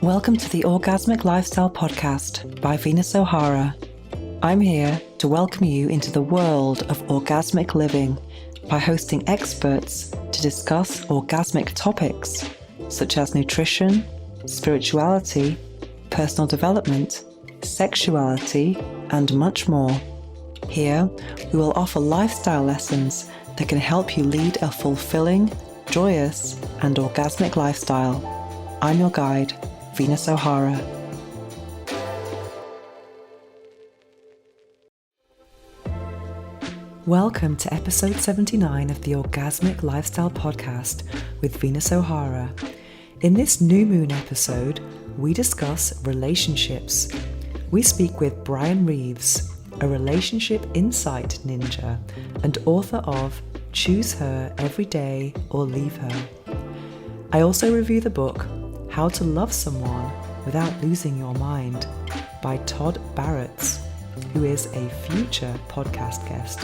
Welcome to the Orgasmic Lifestyle Podcast by Venus O'Hara. I'm here to welcome you into the world of orgasmic living by hosting experts to discuss orgasmic topics such as nutrition, spirituality, personal development, sexuality, and much more. Here, we will offer lifestyle lessons that can help you lead a fulfilling, joyous, and orgasmic lifestyle. I'm your guide, Venus O'Hara. Welcome to episode 79 of the Orgasmic Lifestyle Podcast with Venus O'Hara. In this new moon episode, we discuss relationships. We speak with Bryan Reeves, a relationship insight ninja and author of Choose Her Every Day or Leave Her. I also review the book How to Love Someone Without Losing Your Mind by Todd Barrett, who is a future podcast guest.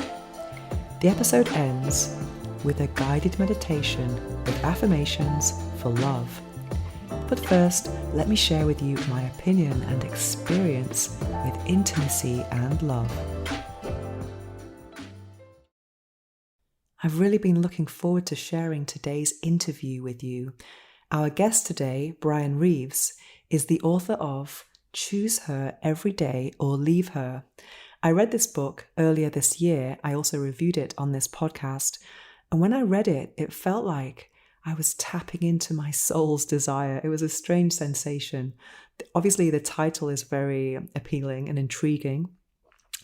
The episode ends with a guided meditation with affirmations for love. But first, let me share with you my opinion and experience with intimacy and love. I've really been looking forward to sharing today's interview with you. Our guest today, Bryan Reeves, is the author of Choose Her Every Day or Leave Her. I read this book earlier this year. I also reviewed it on this podcast. And when I read it, it felt like I was tapping into my soul's desire. It was a strange sensation. Obviously, the title is very appealing and intriguing.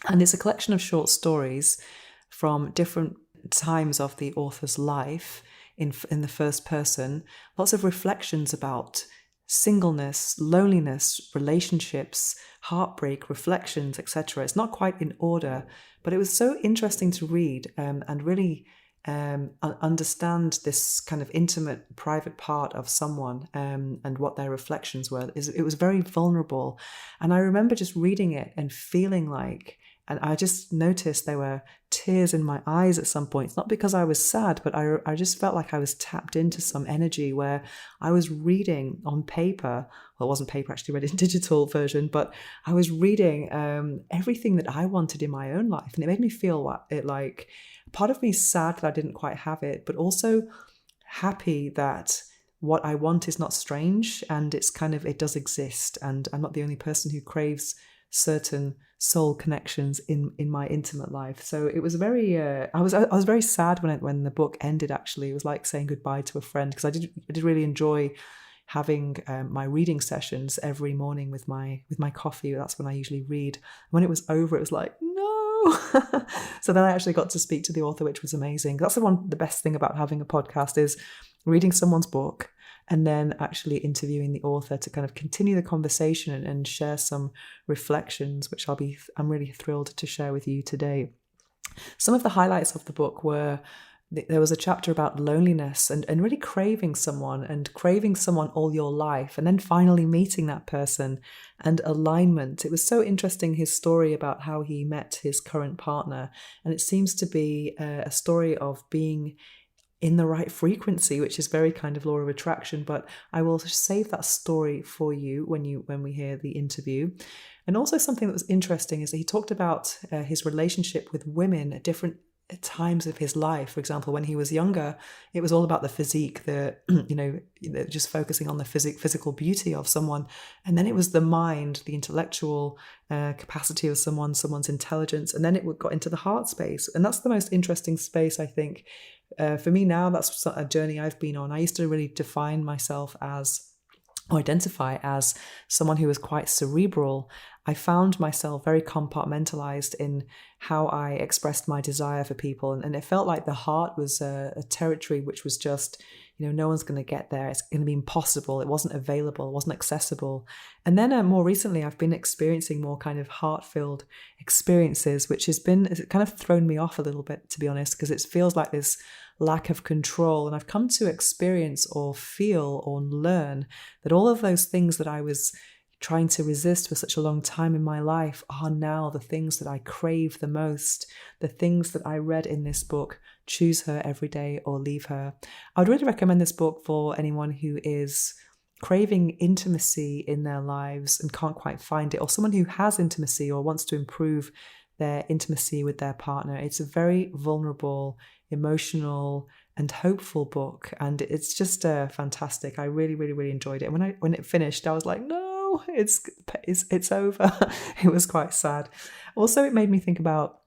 And it's a collection of short stories from different times of the author's life in the first person, lots of reflections about singleness, loneliness, relationships, heartbreak, reflections, etc. It's not quite in order, but it was so interesting to read and really understand this kind of intimate, private part of someone and what their reflections were. It was very vulnerable. And I remember just reading it and feeling like, and I just noticed there were tears in my eyes at some points, not because I was sad, but I just felt like I was tapped into some energy where I was reading on paper. Well, it wasn't paper, actually read it in digital version, but I was reading everything that I wanted in my own life. And it made me feel like part of me sad that I didn't quite have it, but also happy that what I want is not strange and it does exist. And I'm not the only person who craves certain soul connections in my intimate life. So it was very I was very sad when the book ended. Actually, it was like saying goodbye to a friend, because I did really enjoy having my reading sessions every morning with my coffee. That's when I usually read. When it was over, it was like, no. So then I actually got to speak to the author, which was amazing. That's the best thing about having a podcast, is reading someone's book and then actually interviewing the author to kind of continue the conversation and share some reflections, which I'm really thrilled to share with you today. Some of the highlights of the book were, there was a chapter about loneliness and really craving someone all your life, and then finally meeting that person, and alignment. It was so interesting, his story about how he met his current partner, and it seems to be a story of being in the right frequency, which is very kind of law of attraction. But I will save that story for you when we hear the interview. And also something that was interesting is that he talked about his relationship with women at different times of his life. For example, when he was younger, it was all about the physique, just focusing on the physical beauty of someone. And then it was the mind, the intellectual capacity of someone's intelligence. And then it got into the heart space. And that's the most interesting space, I think. For me now, that's a journey I've been on. I used to really define myself identify as someone who was quite cerebral. I found myself very compartmentalized in how I expressed my desire for people. And it felt like the heart was a territory which was just, no one's going to get there. It's going to be impossible. It wasn't available. It wasn't accessible. And then more recently, I've been experiencing more kind of heart-filled experiences, which it's kind of thrown me off a little bit, to be honest, because it feels like this lack of control. And I've come to experience or feel or learn that all of those things that I was trying to resist for such a long time in my life are now the things that I crave the most, the things that I read in this book, Choose Her Every Day or Leave Her. I would really recommend this book for anyone who is craving intimacy in their lives and can't quite find it, or someone who has intimacy or wants to improve their intimacy with their partner. It's a very vulnerable, emotional, and hopeful book, and it's just fantastic. I really, really, really enjoyed it. And when it finished, I was like, no, it's over. It was quite sad. Also, it made me think about.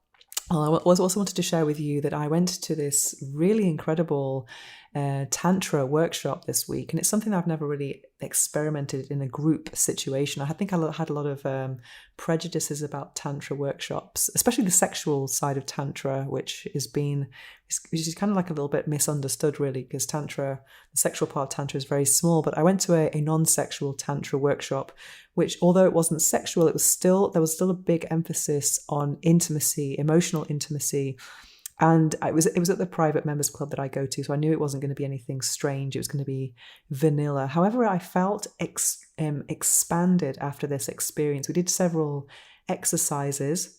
Well, I also wanted to share with you that I went to this really incredible Tantra workshop this week, and it's something that I've never really experimented in a group situation. I think I had a lot of prejudices about Tantra workshops, especially the sexual side of Tantra, which is kind of like a little bit misunderstood, really, because Tantra, the sexual part of Tantra is very small. But I went to a non-sexual Tantra workshop, which, although it wasn't sexual, there was still a big emphasis on intimacy, emotional intimacy. And it was at the private members club that I go to, so I knew it wasn't going to be anything strange. It was going to be vanilla. However, I felt expanded after this experience. We did several exercises,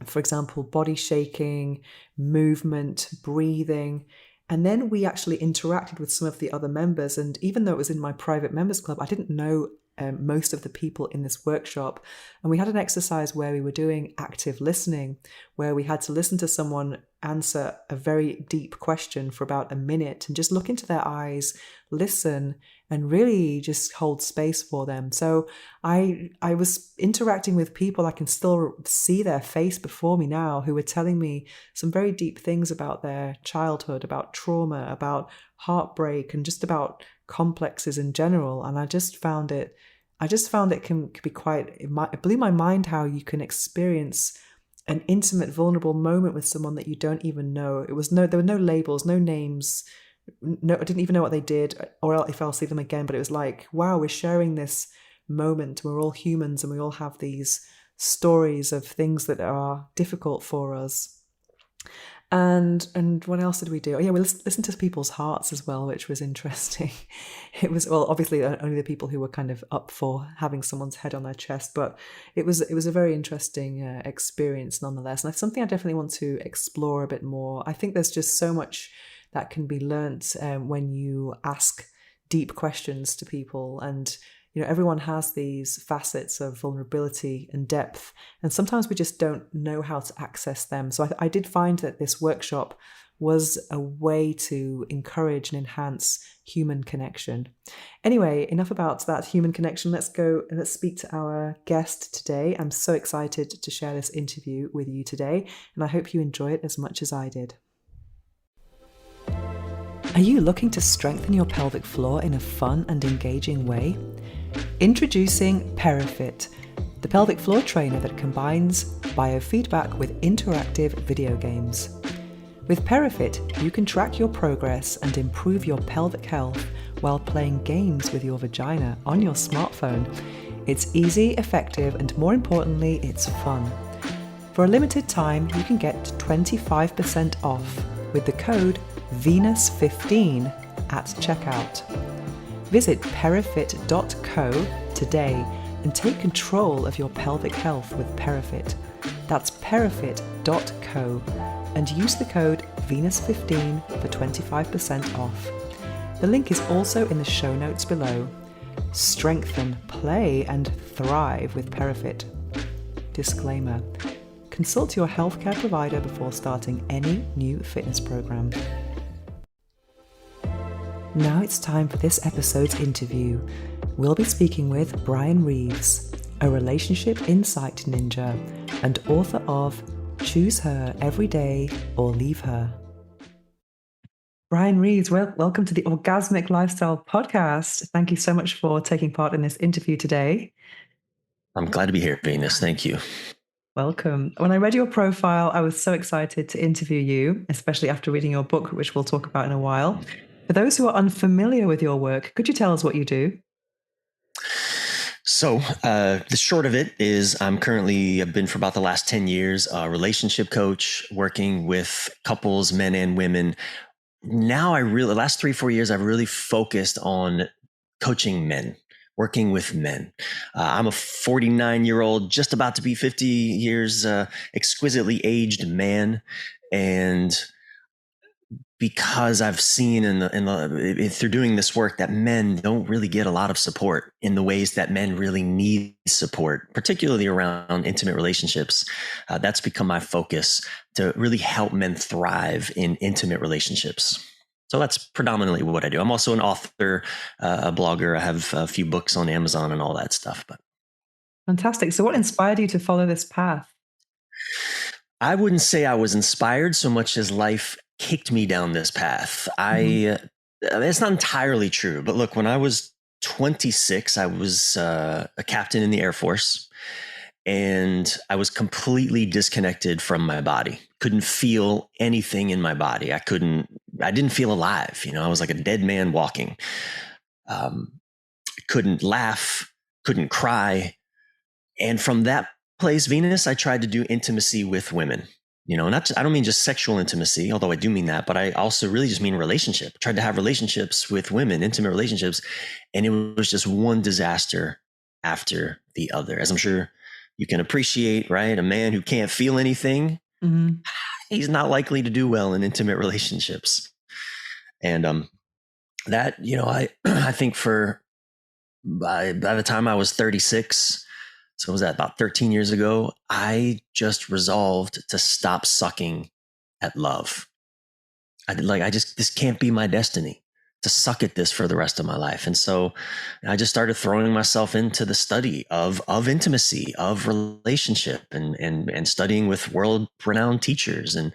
for example, body shaking, movement, breathing. And then we actually interacted with some of the other members. And even though it was in my private members club, I didn't know most of the people in this workshop. And we had an exercise where we were doing active listening, where we had to listen to someone answer a very deep question for about a minute and just look into their eyes, listen, and really just hold space for them. So I was interacting with people. I can still see their face before me now, who were telling me some very deep things about their childhood, about trauma, about heartbreak, and just about complexes in general. And I just found it can be quite, it blew my mind how you can experience an intimate, vulnerable moment with someone that you don't even know. There were no labels, no names. No, I didn't even know what they did or if I'll see them again, but it was like, wow, we're sharing this moment. We're all humans and we all have these stories of things that are difficult for us. And what else did we do? Oh yeah, we listened to people's hearts as well, which was interesting. It was, well, obviously only the people who were kind of up for having someone's head on their chest, but it was a very interesting experience nonetheless. And it's something I definitely want to explore a bit more. I think there's just so much that can be learnt when you ask deep questions to people. And everyone has these facets of vulnerability and depth, and sometimes we just don't know how to access them. So I did find that this workshop was a way to encourage and enhance human connection. Anyway, enough about that human connection. Let's speak to our guest today. I'm so excited to share this interview with you today, and I hope you enjoy it as much as I did. Are you looking to strengthen your pelvic floor in a fun and engaging way? Introducing PeriFit, the pelvic floor trainer that combines biofeedback with interactive video games. With PeriFit, you can track your progress and improve your pelvic health while playing games with your vagina on your smartphone. It's easy, effective, and more importantly, it's fun. For a limited time, you can get 25% off with the code Venus15 at checkout. Visit perifit.co today and take control of your pelvic health with PeriFit. That's perifit.co and use the code Venus15 for 25% off. The link is also in the show notes below. Strengthen, play, and thrive with PeriFit. Disclaimer: consult your healthcare provider before starting any new fitness program. Now it's time for this episode's interview. We'll be speaking with Bryan Reeves, a relationship insight ninja and author of Choose Her Every Day or Leave Her. Bryan Reeves, welcome to the Orgasmic Lifestyle Podcast. Thank you so much for taking part in this interview today. I'm glad to be here, Venus. Thank you. Welcome. When I read your profile, I was so excited to interview you, especially after reading your book, which we'll talk about in a while. For those who are unfamiliar with your work, could you tell us what you do? So the short of it is I've been for about the last 10 years, a relationship coach working with couples, men and women. Now the last 3-4 years, I've really focused on coaching men, working with men. I'm a 49-year-old, just about to be 50 years, exquisitely aged man. And because I've seen through doing this work that men don't really get a lot of support in the ways that men really need support, particularly around intimate relationships. That's become my focus, to really help men thrive in intimate relationships. So that's predominantly what I do. I'm also an author, a blogger. I have a few books on Amazon and all that stuff. But Fantastic. So, what inspired you to follow this path? I wouldn't say I was inspired so much as life kicked me down this path. Mhm. It's not entirely true, but look, when I was 26, I was a captain in the Air Force, and I was completely disconnected from my body. Couldn't feel anything in my body. I didn't feel alive. You know, I was like a dead man walking. Um, couldn't laugh, couldn't cry. And from that place, Venus, I tried to do intimacy with women. You know, I don't mean just sexual intimacy, although I do mean that, but I also really just mean relationship. I tried to have relationships with women, intimate relationships, and it was just one disaster after the other. As I'm sure you can appreciate, right? A man who can't feel anything, Mhm. he's not likely to do well in intimate relationships. And that, you know, I think by the time I was 36, so was that about 13 years ago, I just resolved to stop sucking at love. This can't be my destiny to suck at this for the rest of my life. And so I just started throwing myself into the study of intimacy, of relationship, and studying with world renowned teachers, and,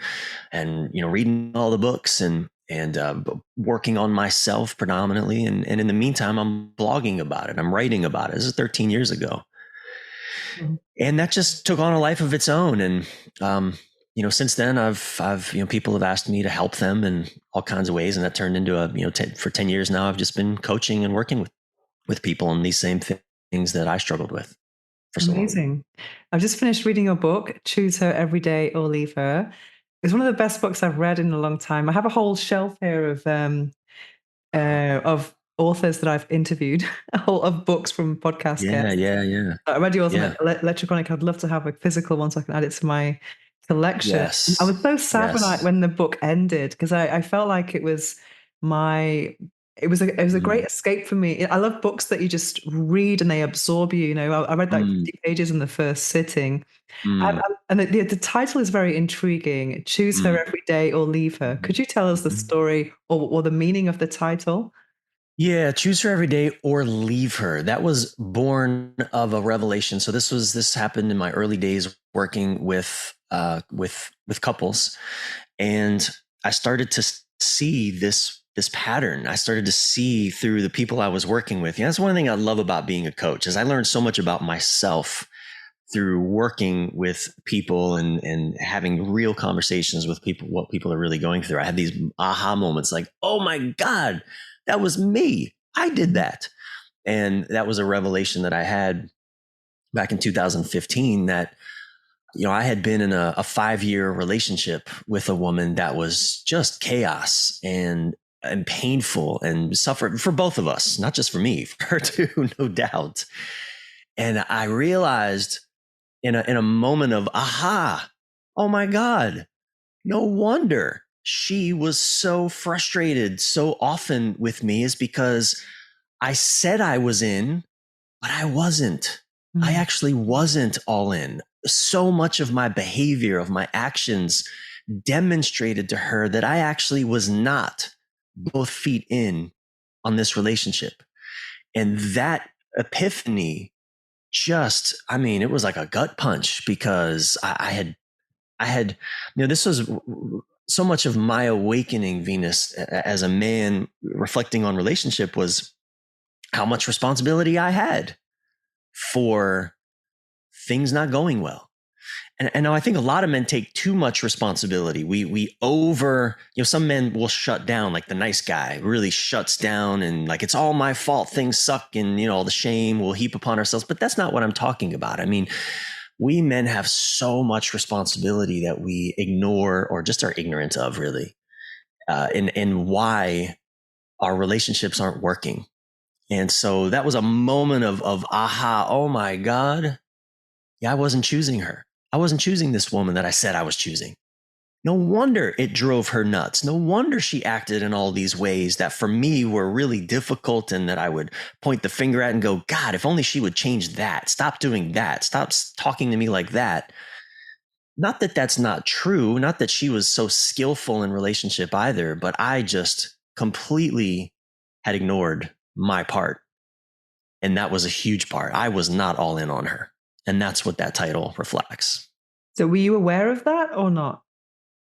you know, reading all the books, and working on myself predominantly. And in the meantime, I'm blogging about it. I'm writing about it. This is 13 years ago. Mhm. And that just took on a life of its own. And, you know, since then you know, people have asked me to help them in all kinds of ways. And that turned into for 10 years now, I've just been coaching and working with people on these same things that I struggled with for so long. Amazing. I've just finished reading your book, Choose Her Every Day or Leave Her. It's one of the best books I've read in a long time. I have a whole shelf here of authors that I've interviewed, a whole of books from podcast Yeah, guests. yeah, yeah, I read yours on yeah. electronic. I'd love to have a physical one so I can add it to my collection. I Yes, was so sad yes. when the book ended because I felt like it was my it was a great Mm, escape for me. I love books that you just read and they absorb you. You know, I read like mm, 50 pages in the first sitting, mm, and the title is very intriguing. Choose her mm, every day or leave her. mhm, Could you tell us the mhm. story or the meaning of the title? Yeah, choose her every day or leave her. That was born of a revelation. So this happened in my early days working with couples, and I started to see this pattern. I started to see through the people I was working with. You know, that's one thing I love about being a coach, is I learned so much about myself through working with people, and having real conversations with people, what people are really going through. I had these aha moments like, oh my God, that was me. I did Mhm. that. And that was a revelation that I had back in 2015, that, you know, I had been in a 5-year relationship with a woman that was just chaos and painful and suffered for both of us, not just for me, for her too, no doubt. And I realized in a moment of aha, oh my God, no wonder she was so frustrated so often with me, is because I said I was in, but I wasn't. I Mm, actually wasn't all in. So much of my behavior, of my actions, demonstrated to her that I actually was not both feet in on this relationship. And that epiphany, just, I mean, it was like a gut punch, because I had, you know, this was so much of my awakening, Venus, as a man reflecting on relationship, was how much responsibility I had for things not going well. And I think a lot of men take too much responsibility. We over, you know, some men will shut down, like the nice guy really shuts down, and like, it's all my fault, things suck, and, you know, all the shame we'll heap upon ourselves. But that's not what I'm talking about. I mean, we men have so much responsibility that we ignore, or just are ignorant of, really, and why our relationships aren't working. And so that was a moment of aha, oh my God, yeah, I wasn't choosing her. I wasn't choosing this woman that I said I was choosing. No wonder it drove her nuts. No wonder she acted in all these ways that for me were really difficult and that I would point the finger at and go, God, if only she would change that. Stop doing that. Stop talking to me like that. Not that that's not true. Not that she was so skillful in relationship either, but I just completely had ignored my part. And that was a huge part. I was not all in on her. And that's what that title reflects. So were you aware of that or not?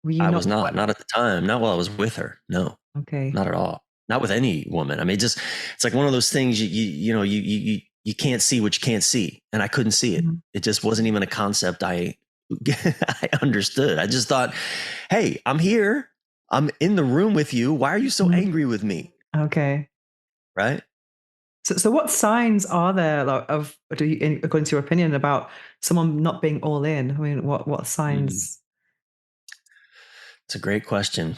Were you I not? was not at the time, not while I was with her. No, Okay. not at all. Not with any woman. I mean, just, it's like one of those things you can't see what you can't see. And I couldn't see it. Mhm. It just wasn't even a concept I understood. I just thought, hey, I'm here. I'm in the room with you. Why are you so Mhm. angry with me? Okay. Right? So what signs are there of, according to your opinion, about someone not being all in? I mean, what Mm, signs? it's a great question.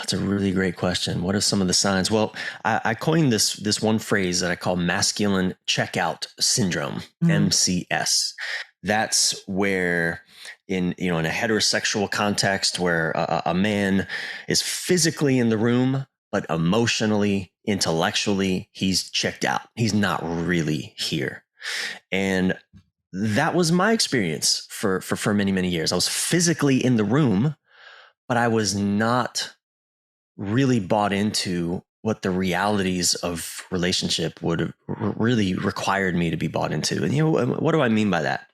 It's a really great question. What are some of the signs? Well, I coined this one phrase that I call masculine checkout syndrome, Mm, MCS. That's where in a heterosexual context where a man is physically in the room, but emotionally, intellectually, he's checked out. He's not really here. And that was my experience for many, many years. I was physically in the room, but I was not really bought into what the realities of relationship would have really required me to be bought into. And what do I mean by that?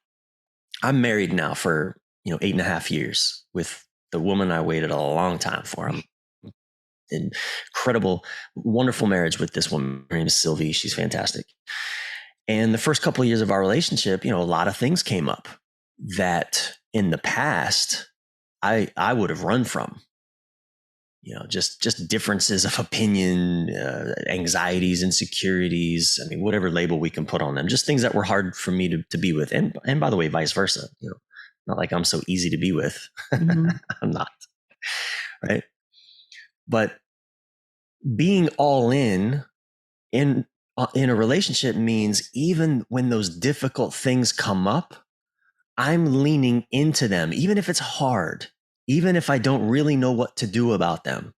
I'm married now for 8.5 years with the woman I waited a long time for. I'm incredible, wonderful marriage with this woman. Her name is Sylvie. She's fantastic. And the first couple of years of our relationship, a lot of things came up that in the past I would have run from. Just differences of opinion, anxieties, insecurities. I mean, whatever label we can put on them, just things that were hard for me to be with. And by the way, vice versa. Not like I'm so easy to be with. mhm, I'm not, right? But being all in in a relationship means even when those difficult things come up, I'm leaning into them, even if it's hard, even if I don't really know what to do about them.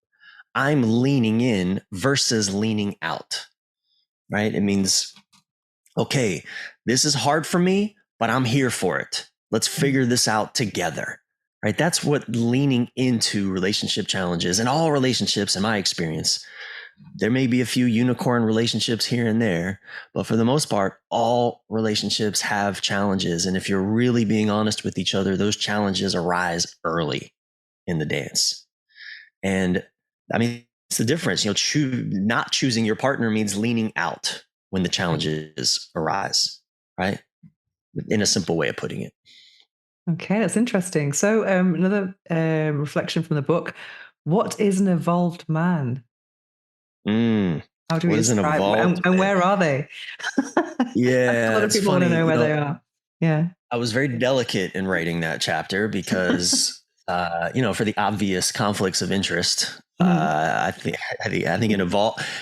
I'm leaning in versus leaning out, right? It means, okay, this is hard for me, but I'm here for it. Let's mm, figure this out together, right? That's what leaning into relationship challenges and all relationships, in my experience. There may be a few unicorn relationships here and there, but for the most part, all relationships have challenges. And if you're really being honest with each other, those challenges arise early in the dance. And I mean, it's the difference. Not choosing your partner means leaning out when the right. challenges arise, right? In a simple way of putting it. Okay, that's interesting. So another reflection from the book. What is an evolved man? Mm, How do we what is an describe, evolved and man? where are they? I think a lot Yeah, of it's people want to funny. know where they are. Yeah. I was very delicate in writing that chapter because, for the obvious conflicts of interest, Mhm, I think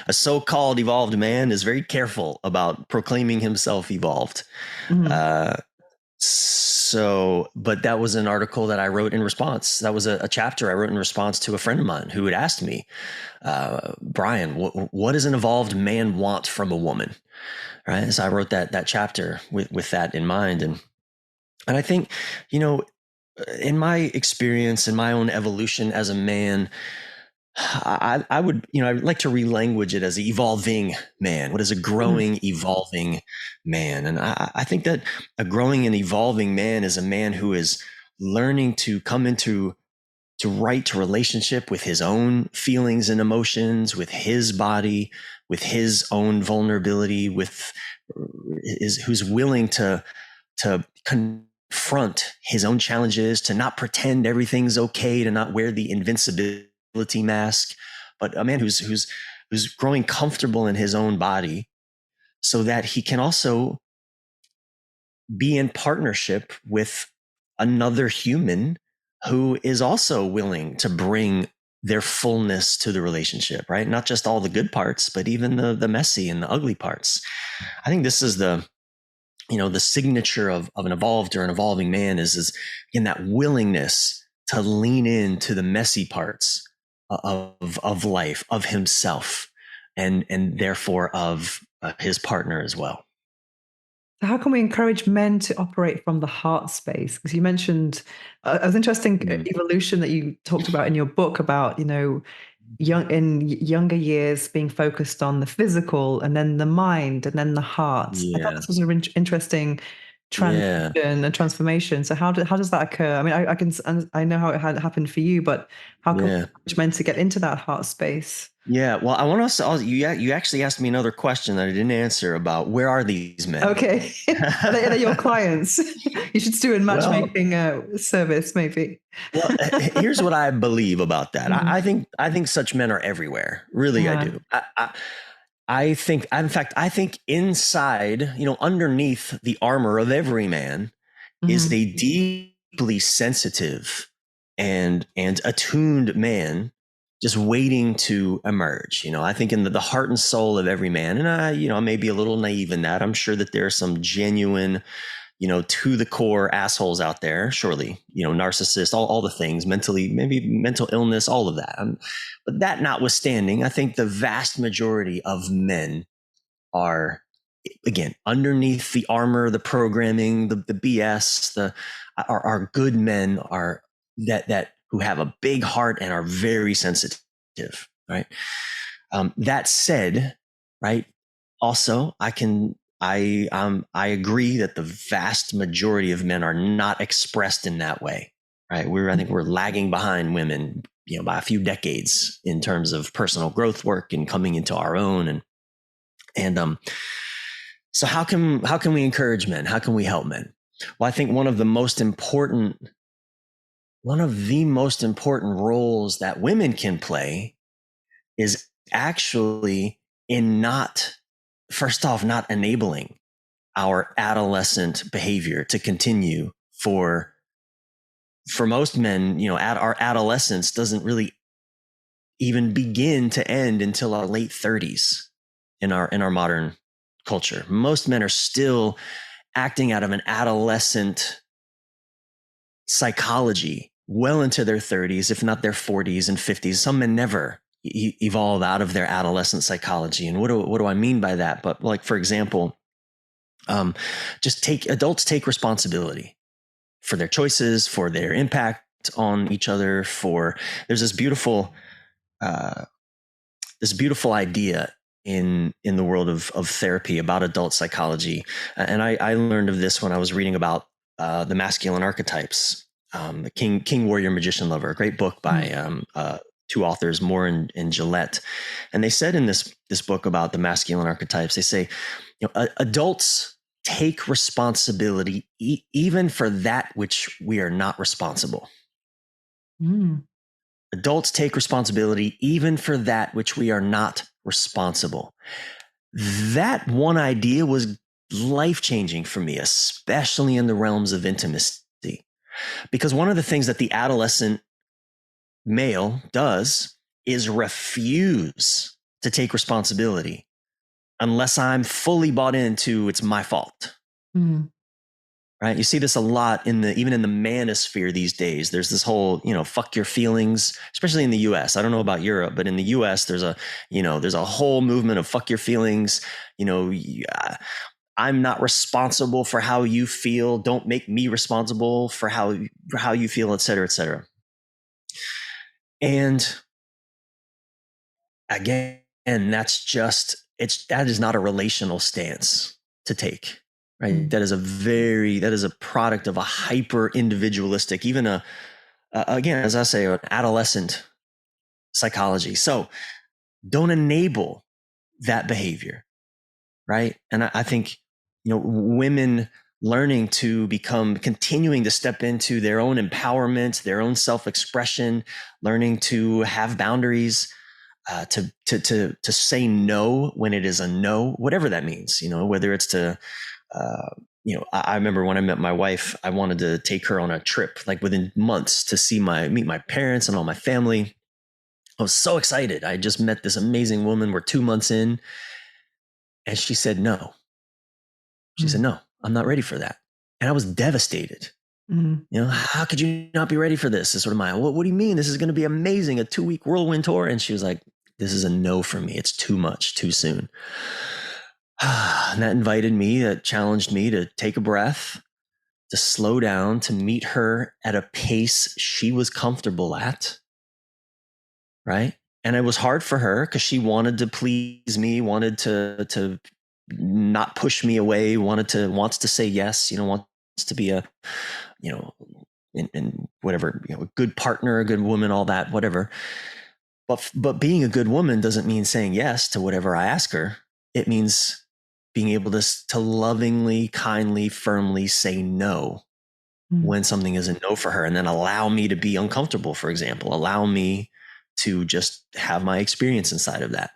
a so-called evolved man is very careful about proclaiming himself evolved. mhm, Uh, but that was an article that I wrote in response. That was a chapter I wrote in response to a friend of mine who had asked me, Bryan, what does an evolved man want from a woman? Right. So I wrote that chapter with that in mind. And I think, you know, in my experience, in my own evolution as a man, I would, I'd like to relanguage it as an evolving man. What is a mhm, growing, evolving man? And I think that a growing and evolving man is a man who is learning to come into to right relationship with his own feelings and emotions, with his body, with his own vulnerability, who's willing to confront his own challenges, to not pretend everything's okay, to not wear the invincibility mask, but a man who's growing comfortable in his own body so that he can also be in partnership with another human who is also willing to bring their fullness to the relationship, right? Not just all the good parts, but even the messy and the ugly parts. I think this is the signature of an evolved or an evolving man is in that willingness to lean into the messy parts of life, of himself, and therefore of his partner as well. So how can we encourage men to operate from the heart space? Because you mentioned it was interesting Mm. evolution that you talked about in your book about, younger years being focused on the physical and then the mind and then the heart. I thought Yeah. this was an interesting transition Yeah. and transformation. So how does that occur? I mean, I can I know how it had happened for you, but how can we Yeah. encourage men to get into that heart space? Yeah. Well, I want to also, you actually asked me another question that I didn't answer about where are these men? Okay. Are they your clients? You should do a Well, matchmaking service, maybe. well, here's what I believe about that. Mhm. I think such men are everywhere. Really, I Uh-huh. do. I think, in fact, I think inside, underneath the armor of every man is Mhm. a deeply sensitive and attuned man just waiting to emerge. I think in the heart and soul of every man, and I may be a little naive in that. I'm sure that there are some genuine, to the core assholes out there, surely, narcissists, all the things, mentally, maybe mental illness, all of that. But that notwithstanding, I think the vast majority of men are, again, underneath the armor, the programming, the BS, are good men, are that who have a big heart and are very sensitive, right? That said, right, also I agree that the vast majority of men are not expressed in that way, right? I think we're lagging behind women, by a few decades in terms of personal growth work and coming into our own, and so how can we encourage men? How can we help men? Well, I think one of the most important roles that women can play is actually in not, first off, not enabling our adolescent behavior to continue for most men. Our adolescence doesn't really even begin to end until our late 30s in our modern culture. Most men are still acting out of an adolescent psychology well into their 30s, if not their 40s and 50s. Some men never evolve out of their adolescent psychology. And what do I mean by that? But, like, for example, just adults take responsibility for their choices, for their impact on each other. There's uh, this beautiful idea in the world of therapy about adult psychology. And I learned of this when I was reading about the masculine archetypes. The King Warrior Magician Lover, a great book by two authors, Moore and Gillette. And they said in this book about the masculine archetypes, they say, adults take responsibility even for that which we are not responsible. Mm. Adults take responsibility even for that which we are not responsible. That one idea was life changing for me, especially in the realms of intimacy. Because one of the things that the adolescent male does is refuse to take responsibility unless I'm fully bought into it's my fault. Mm. Right? You see this a lot even in the manosphere these days. There's this whole, fuck your feelings, especially in the US. I don't know about Europe, but in the US, there's a whole movement of fuck your feelings. I'm not responsible for how you feel. Don't make me responsible for how you feel, et cetera, et cetera. And again, that is not a relational stance to take. Right. Mm. That is a product of a hyper individualistic, even again, as I say, an adolescent psychology. So don't enable that behavior. Right. And I think, women learning to continuing to step into their own empowerment, their own self-expression, learning to have boundaries, to say no when it is a no, whatever that means, whether it's to, I remember when I met my wife, I wanted to take her on a trip, like within months, to meet my parents and all my family. I was so excited. I just met this amazing woman. We're 2 months in. And she said, no. She said, Mm. no, I'm not ready for that. And I was devastated. Mm. You know, how could you not be ready for this? Is sort of my, what do you mean? This is going to be amazing. A 2-week whirlwind tour. And she was like, this is a no for me. It's too much, too soon. And that challenged me to take a breath, to slow down, to meet her at a pace she was comfortable at. Right. And it was hard for her because she wanted to please me, wanted to not push me away, wants to say yes, wants to be a, you know, in whatever, a good partner, a good woman, all that, whatever. But being a good woman doesn't mean saying yes to whatever I ask her. It means being able to lovingly, kindly, firmly say no Mm. when something is a no for her, and then allow me to be uncomfortable, for example, allow me to just have my experience inside of that.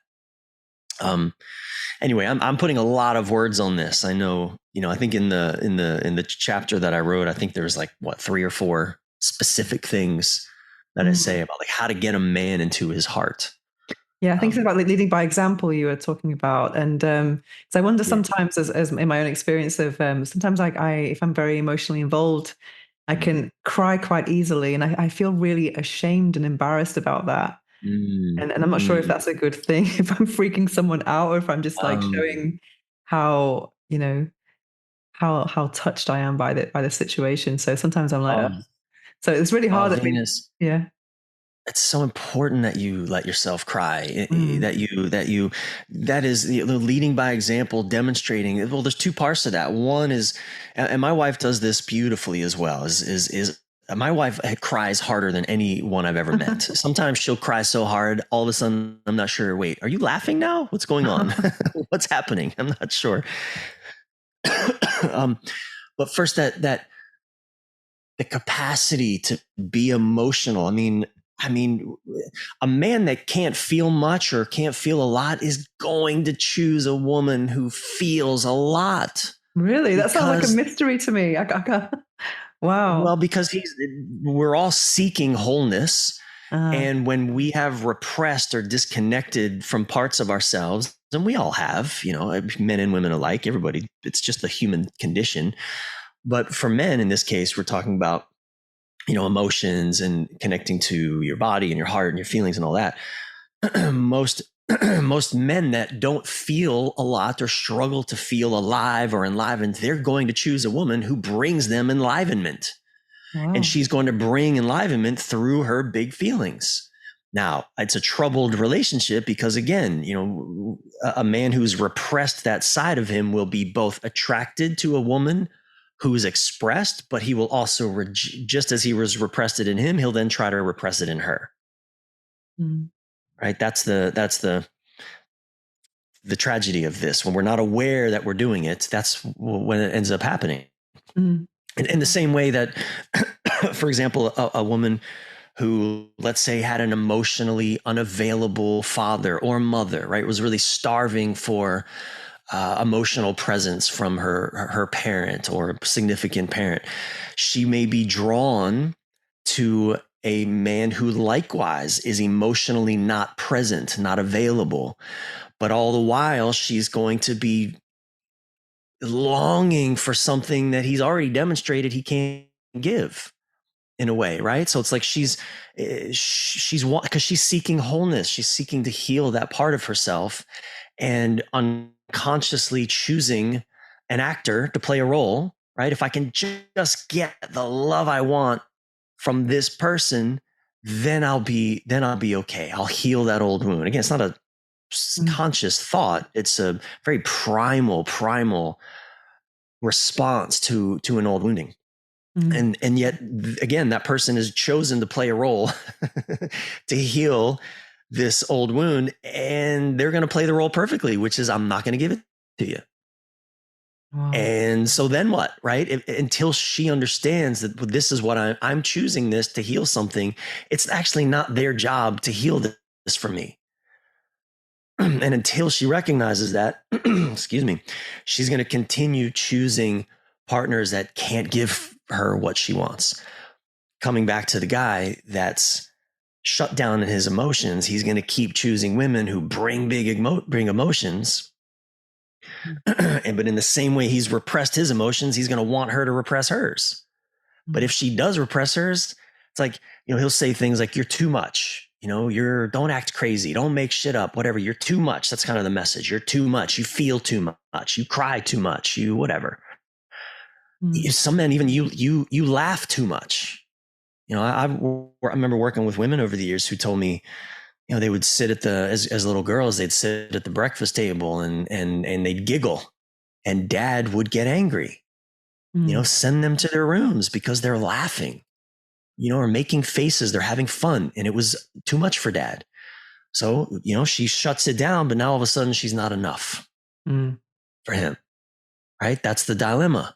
Anyway, I'm putting a lot of words on this. I know, I think in the chapter that I wrote, I think there's like 3 or 4 specific things that I say Mm. about like how to get a man into his heart. Yeah, I think it's Um, about like leading by example you were talking about, and so I wonder yeah. sometimes, as in my own experience of sometimes like if I'm very emotionally involved, I can cry quite easily, and I feel really ashamed and embarrassed about that, Mm, and I'm not sure if mm. that's a good thing, if I'm freaking someone out, or if I'm just like Um, showing how how touched I am by the situation. So sometimes I'm like, oh, so it's really oh, hard. I mean, Venus. yeah. It's so important that you let yourself cry, Mm. that is leading by example, demonstrating. Well, there's 2 parts to that. One is, and my wife does this beautifully as well, is my wife cries harder than anyone I've ever met. Sometimes she'll cry so hard, all of a sudden I'm not sure. Wait, are you laughing now? What's going on? What's happening? I'm not sure. um, but first, that the capacity to be emotional. I mean, a man that can't feel much or can't feel a lot is going to choose a woman who feels a lot Really, that sounds like a because, mystery to me. I can't. Wow. because we're all seeking wholeness. Uh, And when we have repressed or disconnected from parts of ourselves, and we all have, men and women alike, everybody, it's just the human condition. But for men, in this case, we're talking about emotions and connecting to your body and your heart and your feelings and all that. most most men that don't feel a lot or struggle to feel alive or enlivened, they're going to choose a woman who brings them enlivenment, and wow. she's going to bring enlivenment through her big feelings. Now, it's a troubled relationship because, again, a man who's repressed that side of him will be both attracted to a woman who's expressed, but he will also, just as he was repressed it in him, he'll then try to repress it in her. Mm. Right? That's the tragedy of this. When we're not aware that we're doing it, that's when it ends up happening. Mm. In the same way that, for example, a woman who, let's say, had an emotionally unavailable father or mother, right, was really starving for emotional presence from her parent or significant parent, she may be drawn to a man who likewise is emotionally not present, not available, but all the while she's going to be longing for something that he's already demonstrated he can't give, in a way, right? So it's like she's because she's seeking wholeness, she's seeking to heal that part of herself, and unconsciously choosing an actor to play a role, right? If I can just get the love I want from this person, then I'll be okay. I'll heal that old wound. Again, it's not a Mm. conscious thought. It's a very primal response to an old wounding. Mm. And yet, again, that person has chosen to play a role to heal this old wound, and they're going to play the role perfectly, which is, I'm not going to give it to you. Wow. And so then what, right? Until she understands that this is what I'm choosing this to heal something, it's actually not their job to heal this for me. And until she recognizes that, excuse me, she's going to continue choosing partners that can't give her what she wants. Coming back to the guy that's shut down in his emotions, he's going to keep choosing women who bring bring emotions, But in the same way he's repressed his emotions, he's going to want her to repress hers. But if she does repress hers, it's like, he'll say things like, you're too much. Don't act crazy. Don't make shit up, whatever. You're too much. That's kind of the message. You're too much. You feel too much. You cry too much. You whatever. Mm. Some men, even you laugh too much. I remember working with women over the years who told me, they would sit as little girls, they'd sit at the breakfast table and they'd giggle, and dad would get angry, Mm. send them to their rooms because they're laughing, or making faces. They're having fun. And it was too much for dad. So, she shuts it down, but now all of a sudden she's not enough Mm. for him. Right. That's the dilemma.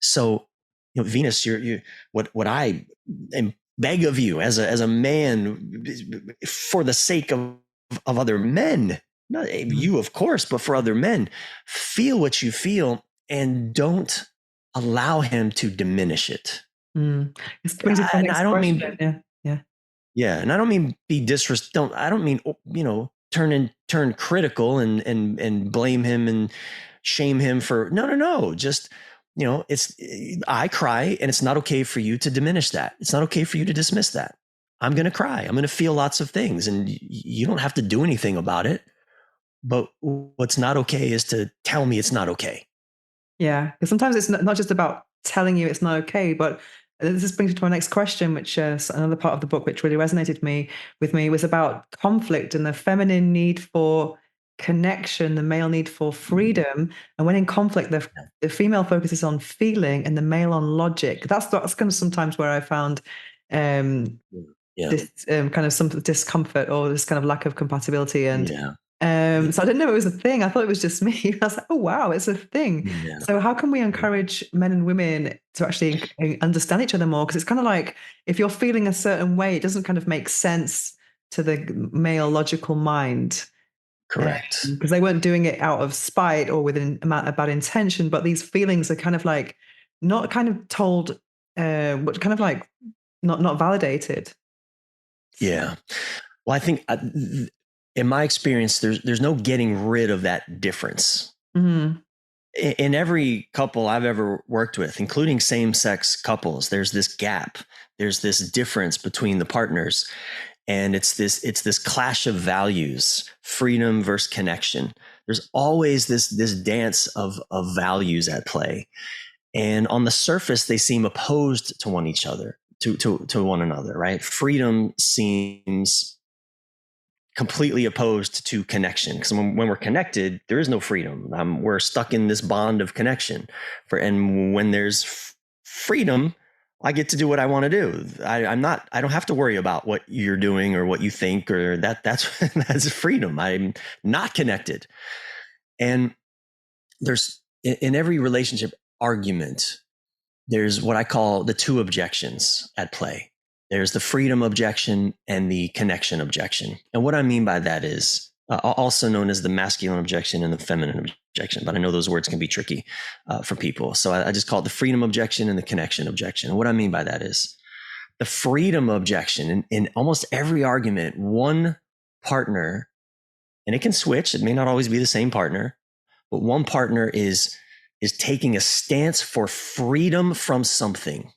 So, Venus, what I am beg of you as a man, for the sake of other men, not Mm. you, of course, but for other men, feel what you feel and don't allow him to diminish it. Mm. This brings me to my And I next don't question. mean, Yeah. Yeah. yeah, and I don't mean be I don't mean, turn critical and blame him and shame him for no. Just, it's I cry, and it's not okay for you to diminish that. It's not okay for you to dismiss that. I'm going to cry. I'm going to feel lots of things, and you don't have to do anything about it. But what's not okay is to tell me it's not okay. Yeah, because sometimes it's not just about telling you it's not okay, but this brings me to my next question, which another part of the book which really resonated with me was about conflict and the feminine need for connection, the male need for freedom, and when in conflict, the female focuses on feeling and the male on logic. That's kind of sometimes where I found um, Yeah, this kind of some discomfort or this kind of lack of compatibility. And yeah, yeah, so I didn't know it was a thing. I thought it was just me. I was like, oh, wow, it's a thing. yeah, So how can we yeah. encourage men and women to actually understand each other more? Because it's kind of like if you're feeling a certain way, it doesn't kind of make sense to the male logical mind, Correct. because they weren't doing it out of spite or with a bad intention, but these feelings are kind of like not kind of told, but kind of like not validated. Yeah. Well, I think, in my experience, there's no getting rid of that difference. Mhm. In every couple I've ever worked with, including same sex couples, there's this gap. There's this difference between the partners. And it's this clash of values, freedom versus connection. There's always this dance of values at play. And on the surface, they seem opposed to to one another, right? Freedom seems completely opposed to connection, because when we're connected, there is no freedom. We're stuck in this bond of connection. And when there's freedom, I get to do what I want to do. I don't have to worry about what you're doing or what you think, or that's that's freedom. I'm not connected. And there's, in every relationship argument, there's what I call the two objections at play. There's the freedom objection and the connection objection. And what I mean by that is, also known as the masculine objection and the feminine objection. But I know those words can be tricky for people. So I just call it the freedom objection and the connection objection. And what I mean by that is the freedom objection in almost every argument, one partner, and it can switch, it may not always be the same partner, but one partner is taking a stance for freedom from something.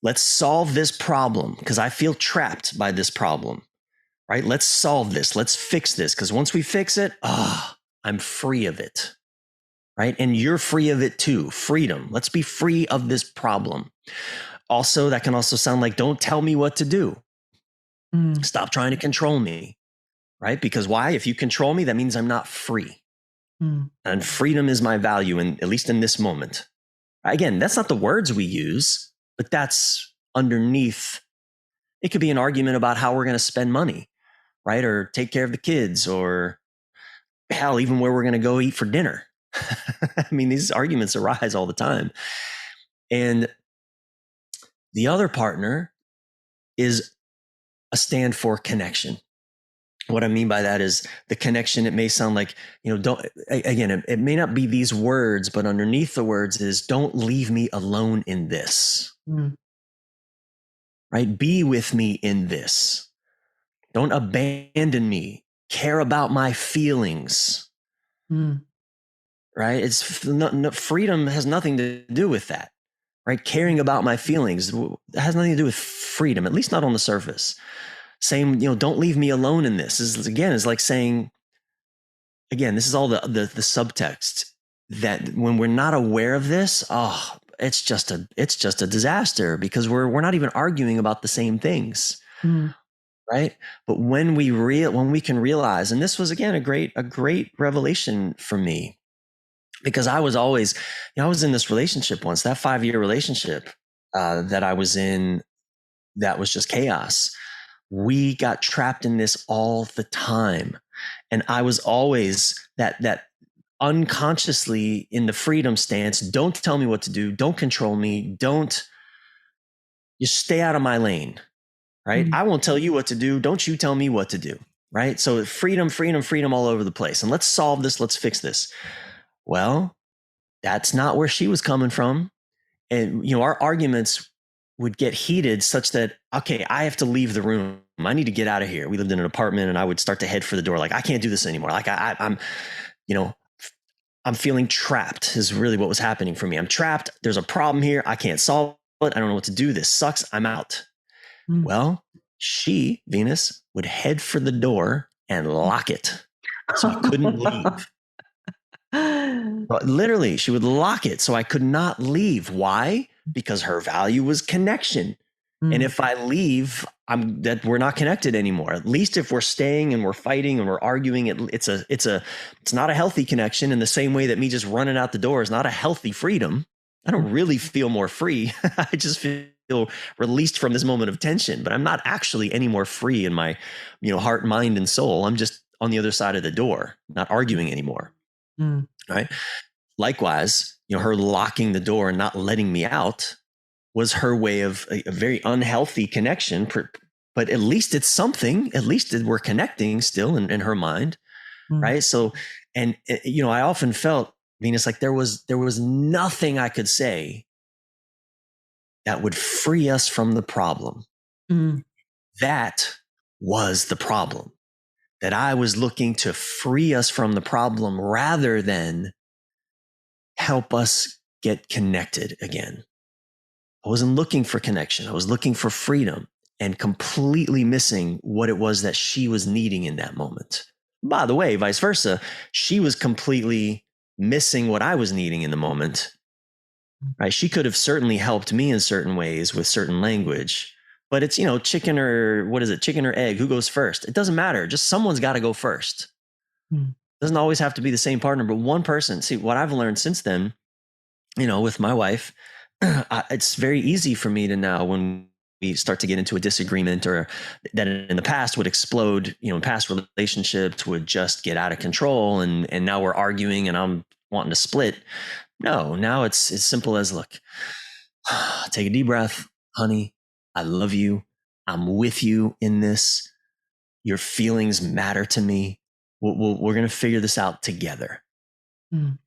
Let's solve this problem because I feel trapped by this problem, right? Let's solve this. Let's fix this, because once we fix it, I'm free of it, right? And you're free of it too. Freedom. Let's be free of this problem. Also, that can also sound like, don't tell me what to do. Mm. Stop trying to control me, right? Because why? If you control me, that means I'm not free. Mm. And freedom is my value, at least in this moment. Again, that's not the words we use, but that's underneath. It could be an argument about how we're going to spend money, right? Or take care of the kids, or hell, even where we're going to go eat for dinner. I mean, these arguments arise all the time. And the other partner is a stand for connection. What I mean by that is the connection. It may sound like, don't, again, it may not be these words, but underneath the words is, don't leave me alone in this, Mm. right? Be with me in this. Don't abandon me. Care about my feelings. Mm. right? Freedom has nothing to do with that, right? Caring about my feelings has nothing to do with freedom, at least not on the surface. Saying, don't leave me alone in this is like saying, again, this is all the subtext that when we're not aware of this, it's just a disaster because we're not even arguing about the same things, Mm. right? But when we can realize, and this was again a great revelation for me because I was always, I was in this relationship once, that 5-year relationship that I was in, that was just chaos. We got trapped in this all the time. And I was always that unconsciously in the freedom stance. Don't tell me what to do. Don't control me. Don't, you stay out of my lane, right? Mm. I won't tell you what to do. Don't you tell me what to do, right? So freedom, freedom, freedom all over the place. And let's solve this. Let's fix this. Well, that's not where she was coming from. And, our arguments would get heated such that, okay, I have to leave the room. I need to get out of here. We lived in an apartment and I would start to head for the door. Like, I can't do this anymore. Like you know, I'm feeling trapped is really what was happening for me. I'm trapped. There's a problem here. I can't solve it. I don't know what to do. This sucks. I'm out. Mm. Well, Venus, would head for the door and lock it. So I couldn't leave. But literally, she would lock it so I could not leave. Why? Because her value was connection. And Mm. if I leave, we're not connected anymore. At least if we're staying and we're fighting and we're arguing, it's not a healthy connection in the same way that me just running out the door is not a healthy freedom. I don't really feel more free. I just feel released from this moment of tension, but I'm not actually any more free in my, heart, mind, and soul. I'm just on the other side of the door, not arguing anymore. Mm. Right. Likewise, her locking the door and not letting me out was her way of a very unhealthy connection. But at least it's something. At least we're connecting still in her mind, Mm. right? So, and I often felt, Venus, like there was nothing I could say that would free us from the problem. Mm. That was the problem. That I was looking to free us from the problem rather than help us get connected again. I wasn't looking for connection. I was looking for freedom and completely missing what it was that she was needing in that moment. By the way, vice versa, she was completely missing what I was needing in the moment. Right? She could have certainly helped me in certain ways with certain language, but it's, chicken or what is it? Chicken or egg? Who goes first? It doesn't matter. Just someone's got to go first. Mm. Doesn't always have to be the same partner, but one person. See, what I've learned since then, with my wife, it's very easy for me to now, when we start to get into a disagreement or that in the past would explode, past relationships would just get out of control. And now we're arguing and I'm wanting to split. No, now it's as simple as, look, take a deep breath, honey. I love you. I'm with you in this. Your feelings matter to me. We're going to figure this out together. Mm.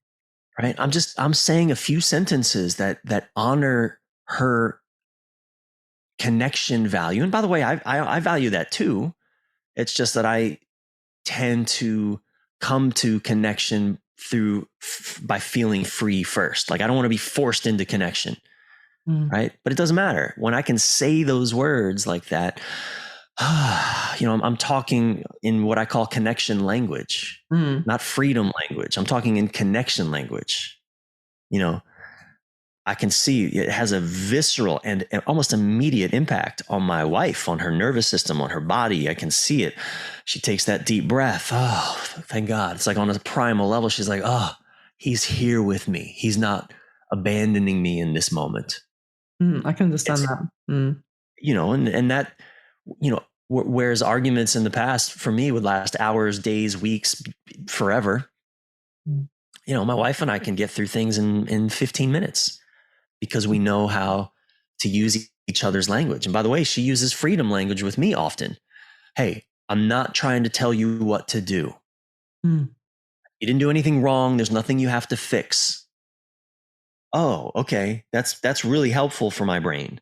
Right. I'm saying a few sentences that honor her connection value. And by the way, I value that too. It's just that I tend to come to connection by feeling free first. Like I don't want to be forced into connection. Mm. Right. But it doesn't matter when I can say those words like that. I'm talking in what I call connection language, Mm. not freedom language. I'm talking in connection language. I can see it has a visceral and almost immediate impact on my wife, on her nervous system, on her body. I can see it. She takes that deep breath. Oh, thank God. It's like on a primal level. She's like, oh, he's here with me. He's not abandoning me in this moment. Mm. I can understand It's, that. Mm. and that, whereas arguments in the past for me would last hours, days, weeks, forever. Mm. My wife and I can get through things in 15 minutes. Because we know how to use each other's language. And by the way, she uses freedom language with me often. Hey, I'm not trying to tell you what to do. Mm. You didn't do anything wrong. There's nothing you have to fix. Oh, okay. That's really helpful for my brain.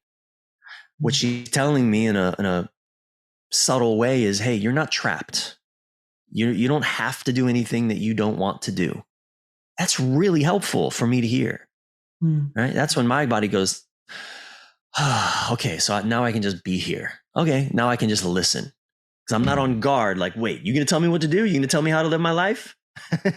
What she's telling me in a subtle way is, hey, you're not trapped. You don't have to do anything that you don't want to do. That's really helpful for me to hear, Mm. right? That's when my body goes, okay, so now I can just be here. Okay, now I can just listen because I'm not on guard. Like, wait, you gonna tell me what to do? You gonna tell me how to live my life?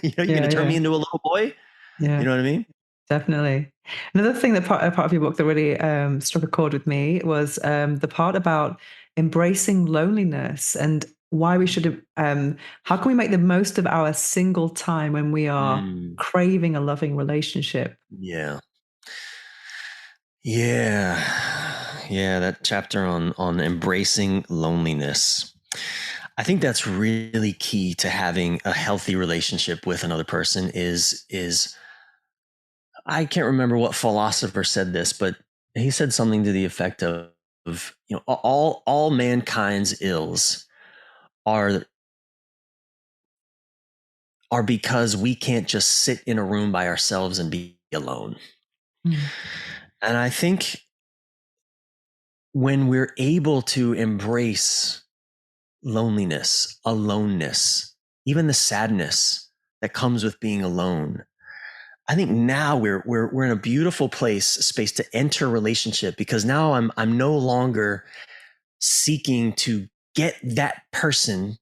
You're gonna Yeah, turn me yeah, into a little boy? You yeah. know what I mean? Definitely. Another thing that part of your book that really struck a chord with me was the part about embracing loneliness and why we should, how can we make the most of our single time when we are Mm, craving a loving relationship? yeah, yeah. That chapter on embracing loneliness. I think that's really key to having a healthy relationship with another person. Is I can't remember what philosopher said this, but he said something to the effect of all mankind's ills are are because we can't just sit in a room by ourselves and be alone. Mm. And I think when we're able to embrace loneliness, aloneness, even the sadness that comes with being alone, I think now we're in a beautiful space to enter a relationship because now I'm no longer seeking to get that person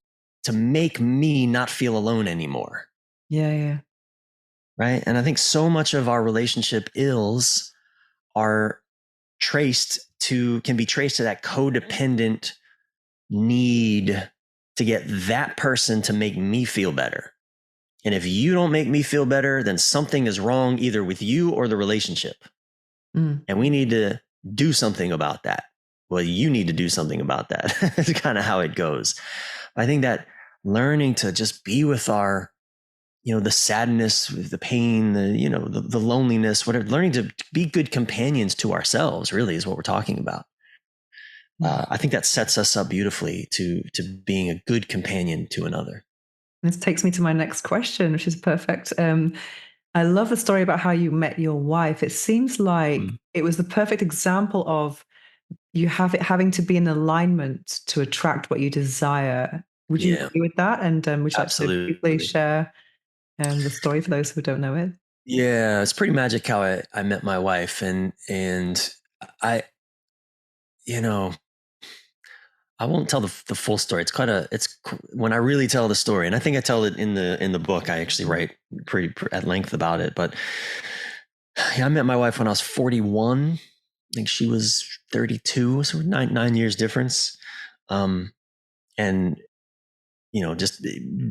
to make me not feel alone anymore. Yeah, yeah. Right. And I think so much of our relationship ills are can be traced to that codependent need to get that person to make me feel better. And if you don't make me feel better, then something is wrong either with you or the relationship. Mm. And we need to do something about that. Well, you need to do something about that. That's kind of how it goes. I think that learning to just be with our, the sadness, the pain, the loneliness, whatever, learning to be good companions to ourselves really is what we're talking about. Mm. I think that sets us up beautifully to being a good companion to another. This takes me to my next question, which is perfect. I love the story about how you met your wife. It seems like Mm. it was the perfect example of you have it having to be in alignment to attract what you desire. Would you Yeah, agree with that? And would you like to briefly absolutely. share the story for those who don't know it? Yeah, it's pretty magic how I met my wife, and I, you know, I won't tell the full story. When I really tell the story, and I think I tell it in the book. I actually write pretty at length about it. But yeah, I met my wife when I was 41. I think she was 32, so nine years difference. And just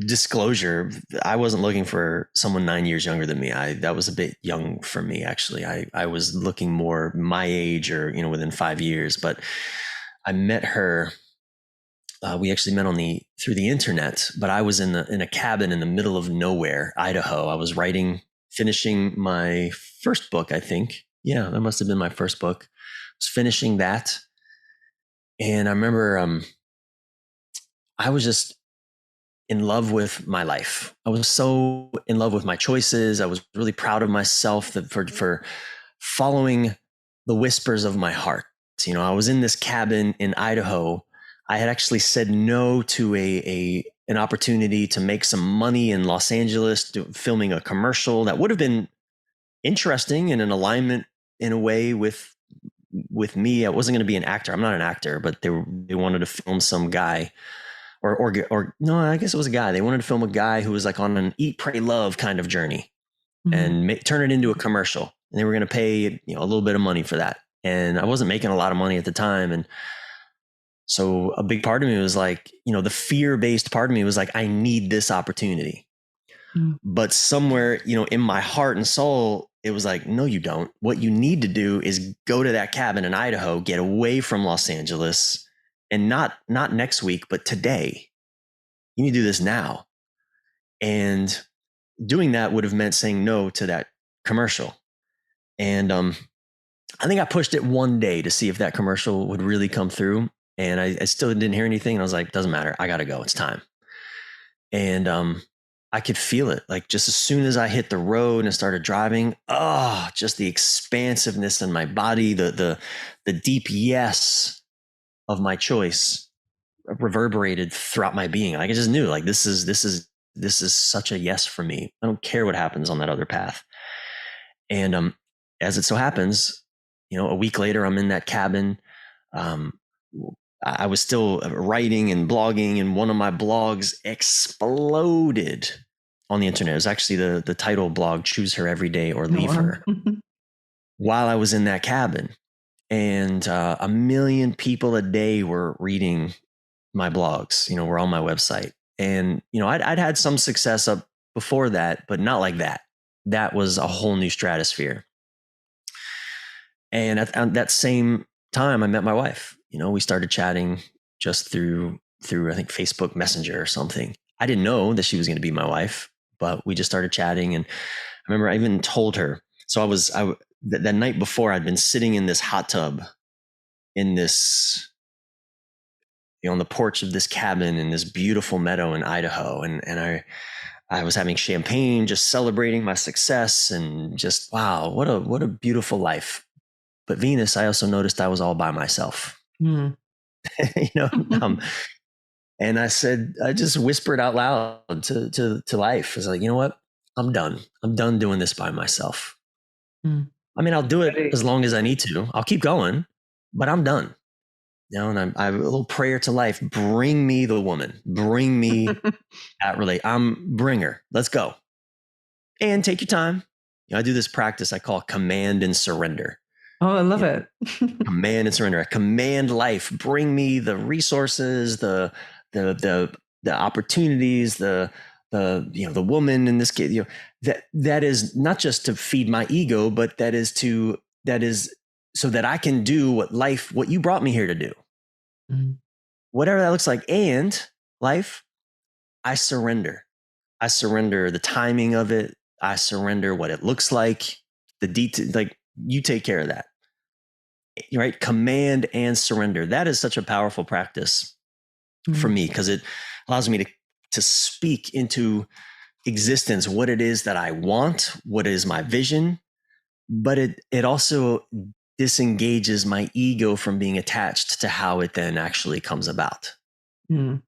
disclosure, I wasn't looking for someone 9 years younger than me. That was a bit young for me, actually. I was looking more my age or, within 5 years, but I met her. We actually met through the internet, but I was in a cabin in the middle of nowhere, Idaho. I was finishing my first book, I think. Yeah, that must have been my first book. I was finishing that. And I remember, I was just in love with my life. I was so in love with my choices. I was really proud of myself for following the whispers of my heart. I was in this cabin in Idaho. I had actually said no to an opportunity to make some money in Los Angeles, filming a commercial that would have been interesting and in alignment in a way with me. I wasn't going to be an actor. I'm not an actor, but they wanted to film some guy or no, I guess it was a guy. They wanted to film a guy who was like on an eat, pray, love kind of journey Mm. and turn it into a commercial. And they were going to pay, a little bit of money for that. And I wasn't making a lot of money at the time. And so a big part of me was like, the fear based part of me was like, I need this opportunity. Mm. But somewhere, in my heart and soul, it was like, no, you don't. What you need to do is go to that cabin in Idaho, get away from Los Angeles, and not next week, but today. You need to do this now. And doing that would have meant saying no to that commercial. And I think I pushed it one day to see if that commercial would really come through. And I still didn't hear anything. And I was like, doesn't matter. I got to go. It's time. And I could feel it. Like just as soon as I hit the road and started driving, just the expansiveness in my body, the deep yes of my choice. reverberated throughout my being. Like I just knew, like this is such a yes for me. I don't care what happens on that other path. And as it so happens, a week later, I'm in that cabin. Um, I was still writing and blogging, and one of my blogs exploded on the internet. It was actually the title blog, "Choose Her Every Day or Oh, Leave wow. Her," while I was in that cabin. And 1 million people a day were reading my blogs, were on my website. And, I'd had some success up before that, but not like that. That was a whole new stratosphere. And at that same time, I met my wife. We started chatting just through I think Facebook Messenger or something. I didn't know that she was going to be my wife, but we just started chatting. And I remember I even told her. So that night before, I'd been sitting in this hot tub in this, on the porch of this cabin in this beautiful meadow in Idaho, and I was having champagne, just celebrating my success, and just wow, what a beautiful life. But Venus, I also noticed I was all by myself. Mm. you know, um, and I just whispered out loud to life. I was like, you know what? I'm done. I'm done doing this by myself. Mm. I mean, I'll do it Ready. as long as I need to. I'll keep going, but I'm done. And I have a little prayer to life. Bring me the woman. Bring me that bring her. Let's go. And take your time. I do this practice I call command and surrender. Oh, I love You know, it. command and surrender. I command life. Bring me the resources, the opportunities, the woman in this case. That is not just to feed my ego, but that is so that I can do what you brought me here to do. Mm. Whatever that looks like. And life, I surrender. I surrender the timing of it. I surrender what it looks like, the detail, like you take care of that. Right? Command and surrender. That is such a powerful practice for Mm. me because it allows me to speak into existence what it is that I want, what is my vision, but it also disengages my ego from being attached to how it then actually comes about. Mm.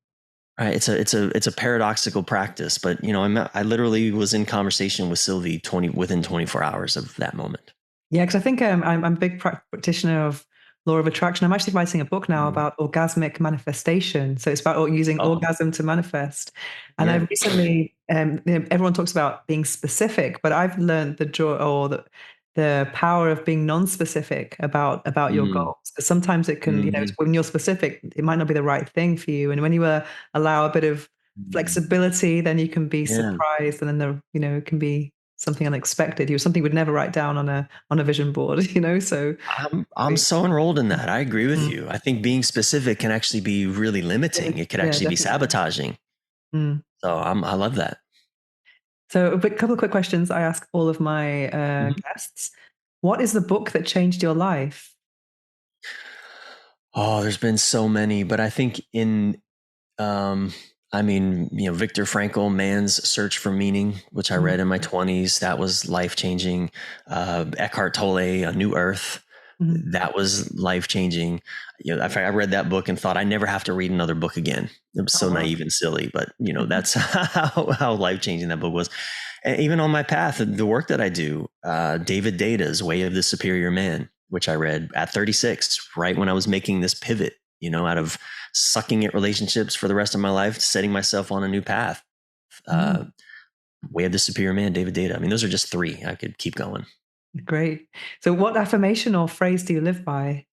Right. It's a paradoxical practice, but I literally was in conversation with Sylvie within 24 hours of that moment. Yeah, because I think I'm a big practitioner of law of attraction. I'm actually writing a book now about orgasmic manifestation. So it's about using Oh, orgasm to manifest. And yeah. I've recently, everyone talks about being specific, but I've learned the joy or the power of being non-specific about your Mm, goals. Because sometimes it can, mm, when you're specific, it might not be the right thing for you. And when you allow a bit of mm. flexibility, then you can be Yeah. surprised, and then it can be something unexpected. Something you would never write down on a vision board. So I'm great. so enrolled in that. I agree with Mm. you. I think being specific can actually be really limiting. It could Yeah, actually be definitely. sabotaging. Mm. So I love that. So a couple of quick questions I ask all of my Mhm. guests. What is the book that changed your life? Oh, there's been so many, but I think um, Viktor Frankl, Man's Search for Meaning, which I Mm. read in my 20s, that was life changing. Eckhart Tolle, A New Earth, Mm. that was life changing. I read that book and thought I never have to read another book again. It was Oh, so wow. naive and silly, but that's how life changing that book was. And even on my path, the work that I do, David Deda's Way of the Superior Man, which I read at 36, right when I was making this pivot, out of sucking at relationships for the rest of my life, setting myself on a new path. Mm. Way of the Superior Man, David Deda. I mean, those are just three. I could keep going. Great. So what affirmation or phrase do you live by?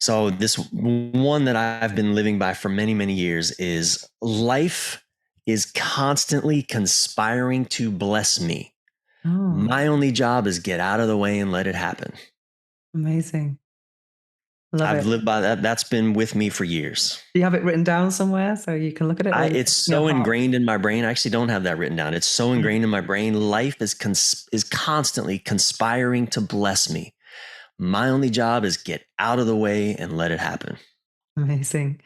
So this one that I've been living by for many, many years is life is constantly conspiring to bless me. Oh, My only job is get out of the way and let it happen. amazing. Love I've it. lived by that. That's been with me for years. Do you have it written down somewhere so you can look at it, or It's in your so heart? ingrained in my brain. I actually don't have that written down. It's so Mm. ingrained in my brain. Life is constantly conspiring to bless me. My only job is get out of the way and let it happen. Amazing.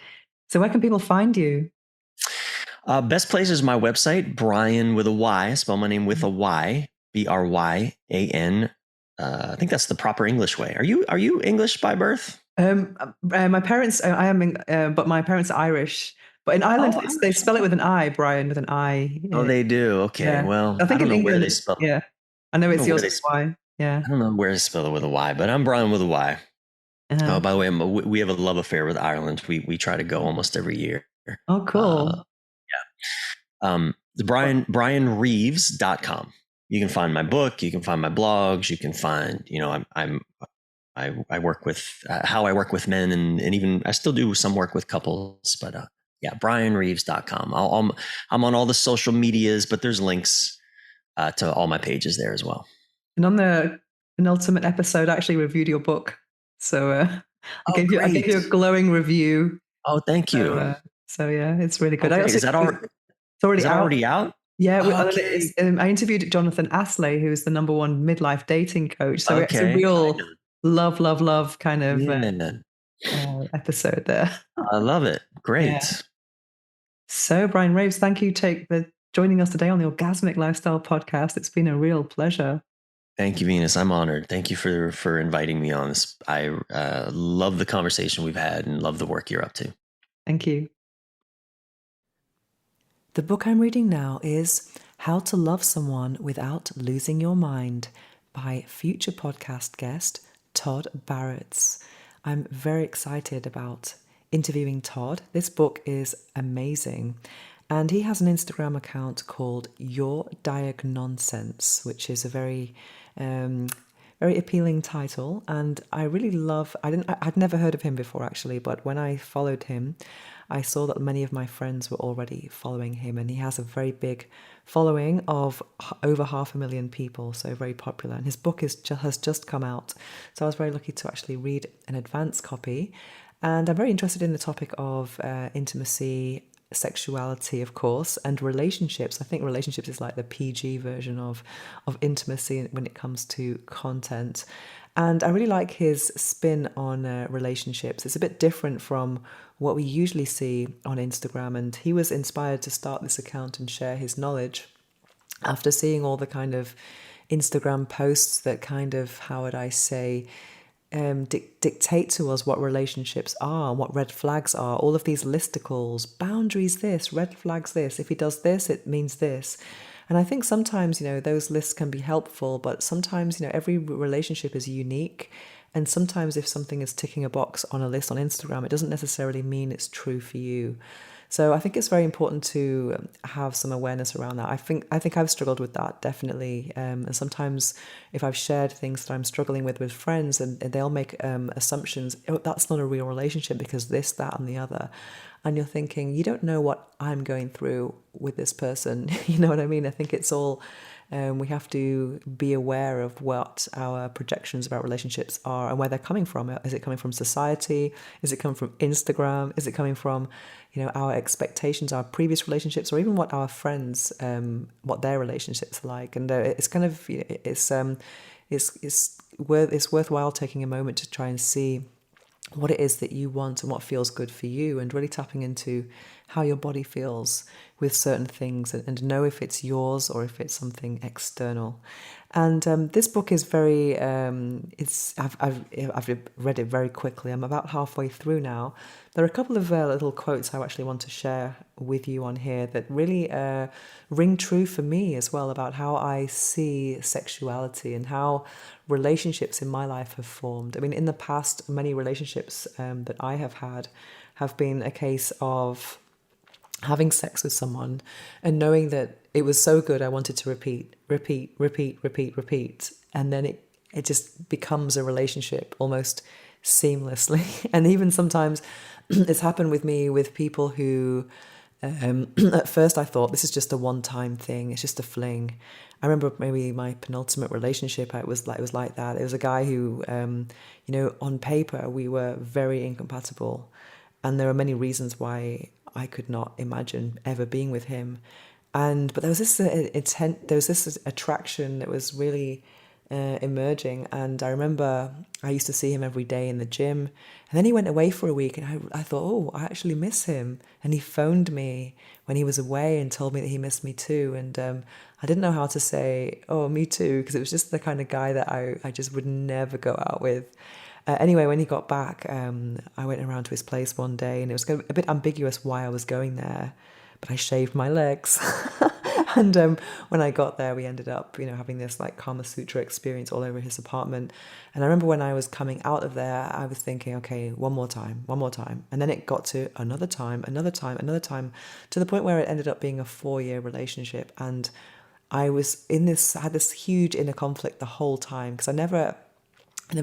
So where can people find you? Best place is my website, Bryan with a Y. Spell my name with a Y, Bryan. I think that's the proper English way. Are you English by birth? My parents, I am, but my parents are Irish. But in Ireland, Oh, they Irish. spell it Okay. with an I, Brian, with an I. Oh, they do. Okay. Yeah. Well, I I think don't in know where they England, spell. yeah. I know I don't it's know where yours they. with Y. Yeah. I don't know where to spell it with a Y, but I'm Brian with a Y. Oh, Uh, by the way, we have a love affair with Ireland. We try to go almost every year. oh, Uh, cool. the BryanReeves.com. You can find my book. You can find my blogs. You can find, I work with how I work with men, and even I still do some work with couples, but yeah, BryanReeves.com. I'm on all the social medias, but there's links to all my pages there as well. And on the penultimate episode, I actually reviewed your book. So Oh, I gave great. you a glowing review. Oh, thank So, you. yeah, it's really Oh, good. I great. also, it's Is already that out. already out? Yeah, Okay. I interviewed Jonathan Asley, who is the number one midlife dating coach. So it's a Okay. I real know. love kind of Yeah. episode there. I love it. Yeah. Great. So, Brian Raves, thank you for joining us today on the Orgasmic Lifestyle Podcast. It's been a real pleasure. Thank you, Venus. I'm honored. Thank you for inviting me on this. I love the conversation we've had and love the work you're up to. Thank you. The book I'm reading now is How to Love Someone Without Losing Your Mind by future podcast guest Todd Barretts. I'm very excited about interviewing Todd. This book is amazing. And he has an Instagram account called Your Diagnonsense, which is a very appealing title. And I really love, I'd never heard of him before actually, but when I followed him, I saw that many of my friends were already following him, and he has a very big following of over 500,000 people, so very popular. And his book has just come out, so I was very lucky to actually read an advance copy. And I'm very interested in the topic of intimacy, sexuality, of course, and relationships. I think relationships is like the PG version of intimacy when it comes to content. And I really like his spin on relationships. It's a bit different from what we usually see on Instagram. And he was inspired to start this account and share his knowledge after seeing all the kind of Instagram posts that kind of, how would I say, dictate to us what relationships are, what red flags are, all of these listicles, boundaries this, red flags this. If he does this, it means this. And I think sometimes, those lists can be helpful, but sometimes, every relationship is unique. And sometimes if something is ticking a box on a list on Instagram, it doesn't necessarily mean it's true for you. So I think it's very important to have some awareness around that. I think I've struggled with that definitely, and sometimes if I've shared things that I'm struggling with friends, and they'll make assumptions. Oh, that's not a real relationship because this, that, and the other, and you're thinking you don't know what I'm going through with this person. You know what I mean? I think it's all. We have to be aware of what our projections about relationships are and where they're coming from. Is it coming from society? Is it coming from Instagram? Is it coming from, our expectations, our previous relationships, or even what our friends, what their relationships are like? And it's kind of, it's worthwhile taking a moment to try and see what it is that you want and what feels good for you, and really tapping into how your body feels with certain things, and know if it's yours or if it's something external. And this book is very I've read it very quickly. I'm about halfway through now. There are a couple of little quotes I actually want to share with you on here that really ring true for me as well, about how I see sexuality and how relationships in my life have formed. I mean, in the past, many relationships that I have had have been a case of having sex with someone and knowing that it was so good, I wanted to repeat. And then it just becomes a relationship almost seamlessly. And even sometimes it's happened with me with people who, at first I thought this is just a one-time thing. It's just a fling. I remember maybe my penultimate relationship. It was like that. It was a guy who, on paper we were very incompatible, and there are many reasons why I could not imagine ever being with him. But there was this attraction that was really emerging. And I remember I used to see him every day in the gym, and then he went away for a week, and I thought, oh, I actually miss him. And he phoned me when he was away and told me that he missed me too. And I didn't know how to say, oh, me too, because it was just the kind of guy that I just would never go out with. Anyway, when he got back, I went around to his place one day, and it was a bit ambiguous why I was going there, but I shaved my legs. And when I got there, we ended up, having this like Kama Sutra experience all over his apartment. And I remember when I was coming out of there, I was thinking, okay, one more time, one more time. And then it got to another time, another time, another time, to the point where it ended up being a 4-year relationship. And I was had this huge inner conflict the whole time, because I never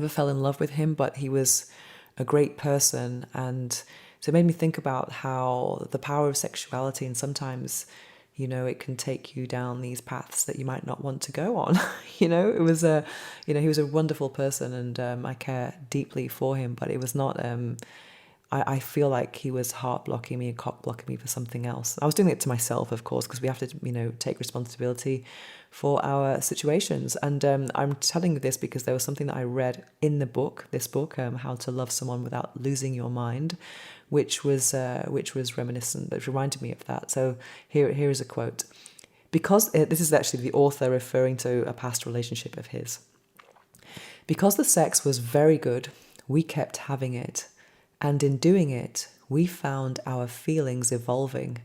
fell in love with him, but he was a great person. And so it made me think about how the power of sexuality, and sometimes, it can take you down these paths that you might not want to go on. It was he was a wonderful person, and I care deeply for him, but it was not, I feel like he was heart blocking me and cock blocking me for something else. I was doing it to myself, of course, because we have to, take responsibility for our situations. And I'm telling you this because there was something that I read in this book, How to Love Someone Without Losing Your Mind, which was reminiscent, that reminded me of that. So here is a quote. Because this is actually the author referring to a past relationship of his. Because the sex was very good, we kept having it. And in doing it, we found our feelings evolving.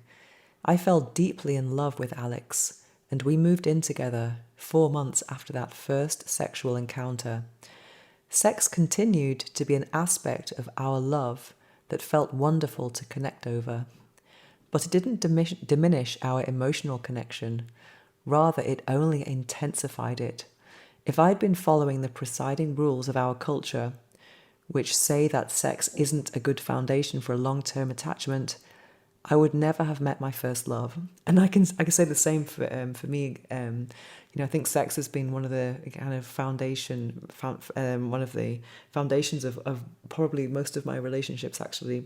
I fell deeply in love with Alex, and we moved in together 4 months after that first sexual encounter. Sex continued to be an aspect of our love that felt wonderful to connect over. But it didn't diminish our emotional connection. Rather, it only intensified it. If I'd been following the presiding rules of our culture, which say that sex isn't a good foundation for a long-term attachment, I would never have met my first love. And I can say the same for me. I think sex has been one of the kind of one of the foundations of probably most of my relationships, actually,